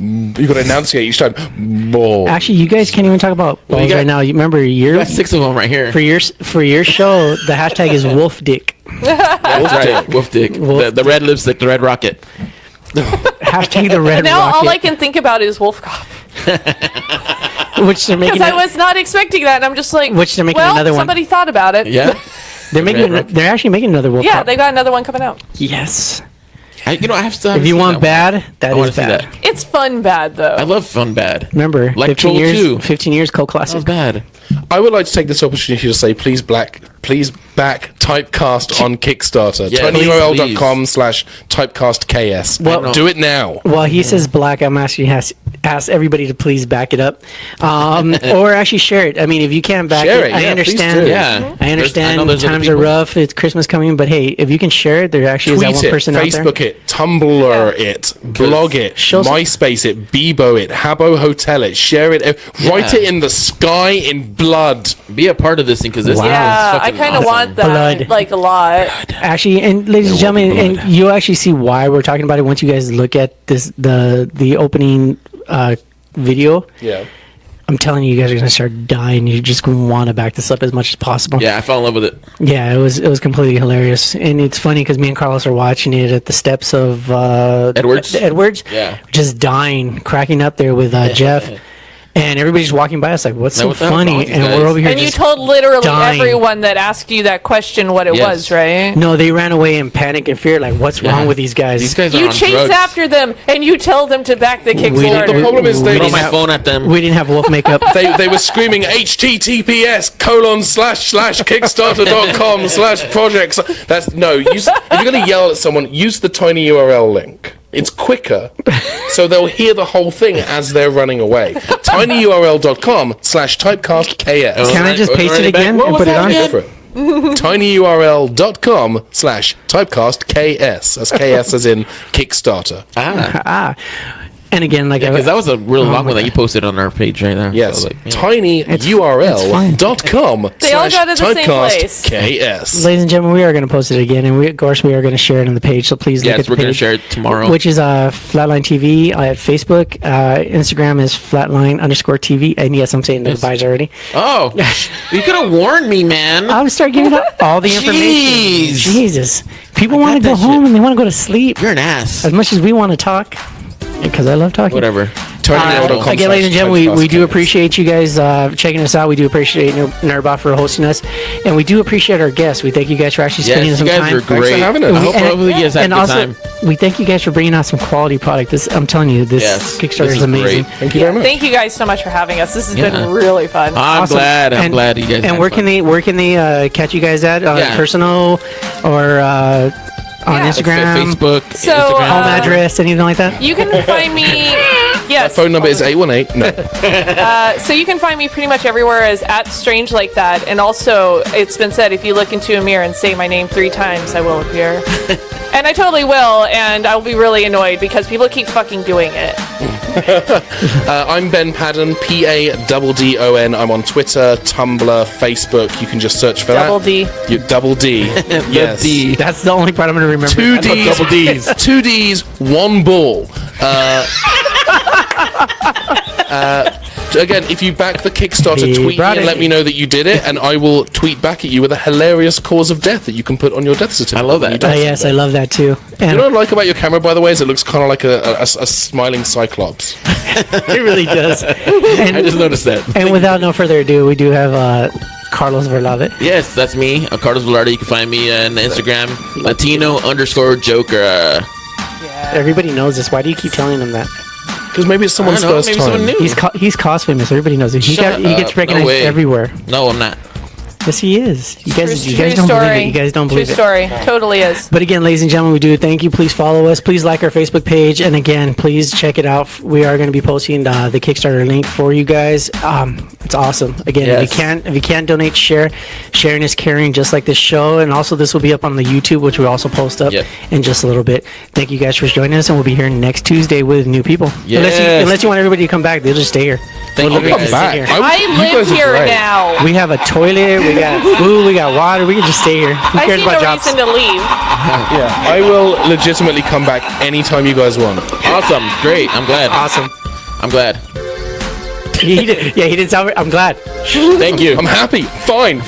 You got to enunciate each time. Ball. Actually, you guys can't even talk about Well, balls you got- right now. You remember I your got 6 of them right here. for your show. The hashtag is wolf dick. That's right. Wolf dick. The red lipstick, the red rocket. Hashtag the red Now all I rocket, can think about is Wolf Cop. which they're making. Because I was not expecting that, and I'm just like, Which they're making well, another one. somebody thought about it. Yeah. they're making. Red rocket. They're actually making another wolf. Yeah, Cop. they got another one coming out. Yes. I have to. If you want bad, that wanna is see bad. that. It's fun bad, though. I love fun bad. Remember, Like 15 Troll years. 2. 15 years, cult That was classic. bad. I would like to take this opportunity to say, please back Typecast on Kickstarter. Yeah, tinyurl.com/typecastks. Well- Do it now. Well, he says black. I'm asking ask everybody to please back it up, or actually share it. I mean, if you can't back Share it, it, I yeah, please understand. do. Yeah. I understand. there's other Times are people. rough. It's Christmas coming, but hey, if you can share it, there actually is that Tweet one it, person out there. Facebook it, Tumblr it, blog it, Show some- MySpace it, Bebo it, Habbo Hotel it, share it, write it in the sky in blood. Be a part of this thing because this Wow. thing is Yeah, I fucking kind of awesome. want that, Blood. like, a lot. Actually, and ladies and gentlemen, and you'll actually see why we're talking about it once you guys look at this the opening video. Yeah. I'm telling you, you guys are gonna start dying. You just want to back this up as much as possible. Yeah, I fell in love with it. Yeah, it was completely hilarious, and it's funny because me and Carlos are watching it at the steps of Edwards. Yeah, just dying, cracking up there with Jeff. And everybody's walking by us like, what's so funny? And we're over here. And you told literally everyone that asked you that question what it was, right? No, they ran away in panic and fear. Like, what's wrong with these guys? These guys are You on chase drugs. after them and you tell them to back the Kickstarter. The problem is they Throw my phone at them. We didn't have wolf makeup. they were screaming https://kickstarter.com/projects. That's no. If you're going to yell at someone, use the tiny URL link. It's quicker, so they'll hear the whole thing as they're running away. tinyurl.com/typecastks. Can I just paste it again and put it on? Go for it. tinyurl.com/typecastks. That's KS as in Kickstarter. And again, like, Because that was a really long one that you posted on our page right there. Yes, So, tinyurl.com. They all go to the same place. KS. ladies and gentlemen, we are going to post it again, and of course we are going to share it on the page. So please look at the we're going to page, share it tomorrow. which is Flatline TV at Facebook. Instagram is Flatline_TV, and yes, I'm saying the goodbyes already. Oh, you could have warned me, man. I'll start giving out all the information. Jeez. Jesus, people want to got go that home shit. and they want to go to sleep You're an ass. as much as we want to talk, because I love talking. Whatever. tinyurl.com. Again, ladies and gentlemen, we do /typecast. appreciate you guys checking us out. We do appreciate Nerdbot for hosting us, and we do appreciate our guests. We thank you guys for actually spending Yes, some you guys time. were Thanks great. for having us. I hope all of you guys had a and good also, time. we thank you guys for bringing out some quality product. I'm telling you, this Kickstarter this is amazing. great. Thank you very much. Thank you guys so much for having us. This has Yeah. been really fun. I'm Awesome. glad. I'm And- glad you guys. And had where fun. can they catch you guys at? Personal or on Instagram? Facebook, So, Instagram. Home address, anything like that? You can find me. My Yes. phone number is 818. No. So you can find me pretty much everywhere as @Strange Like That. And also, it's been said if you look into a mirror and say my name 3 times, I will appear. And I totally will, and I'll be really annoyed because people keep fucking doing it. I'm Ben Padden, PADDON. I'm on Twitter, Tumblr, Facebook. You can just search for Double that. D. Double D. Yes. D. That's the only part I'm going to remember. Two D's. Double D's. 2 D's, 1 ball. Again, if you back the Kickstarter, He tweet me brought and it. let me know that you did it, and I will tweet back at you with a hilarious cause of death that you can put on your death certificate. I love that. when you die Yes, I someday. love that too. You And know what I like about your camera, by the way, is it looks kind of like a smiling cyclops. it really does. I And, just noticed that. and without no further ado, we do have Carlos Verlave. Yes, that's me, Carlos Velarde. You can find me on Instagram, Latino_Joker. Everybody knows this. Why do you keep telling them that? Because maybe it's someone's I don't know, first maybe someone time. new. He's cos famous. Everybody knows it. He Shut gets up. recognized No way. everywhere. No, I'm not. Yes, he is. You guys True don't story. believe it. You guys don't believe True it. story. Totally is. But again, ladies and gentlemen, we do thank you. Please follow us. Please like our Facebook page. And again, please check it out. We are going to be posting the Kickstarter link for you guys. It's awesome. Again, Yes. if you can't donate, share. Sharing is caring, just like this show. And also, this will be up on the YouTube, which we also post up Yep. in just a little bit. Thank you guys for joining us, and we'll be here next Tuesday with new people. Yes. Unless you want everybody to come back, they'll just stay here. Thank We'll you literally guys. just sit here. I you live guys are here great. now. We have a toilet, we got food, we got water. We can just stay here. Who I cares see about no jobs? reason to leave. Yeah, I will legitimately come back anytime you guys want. Awesome. Great. I'm glad. Awesome. I'm glad. He didn't sound. I'm glad. Thank you. I'm happy. Fine.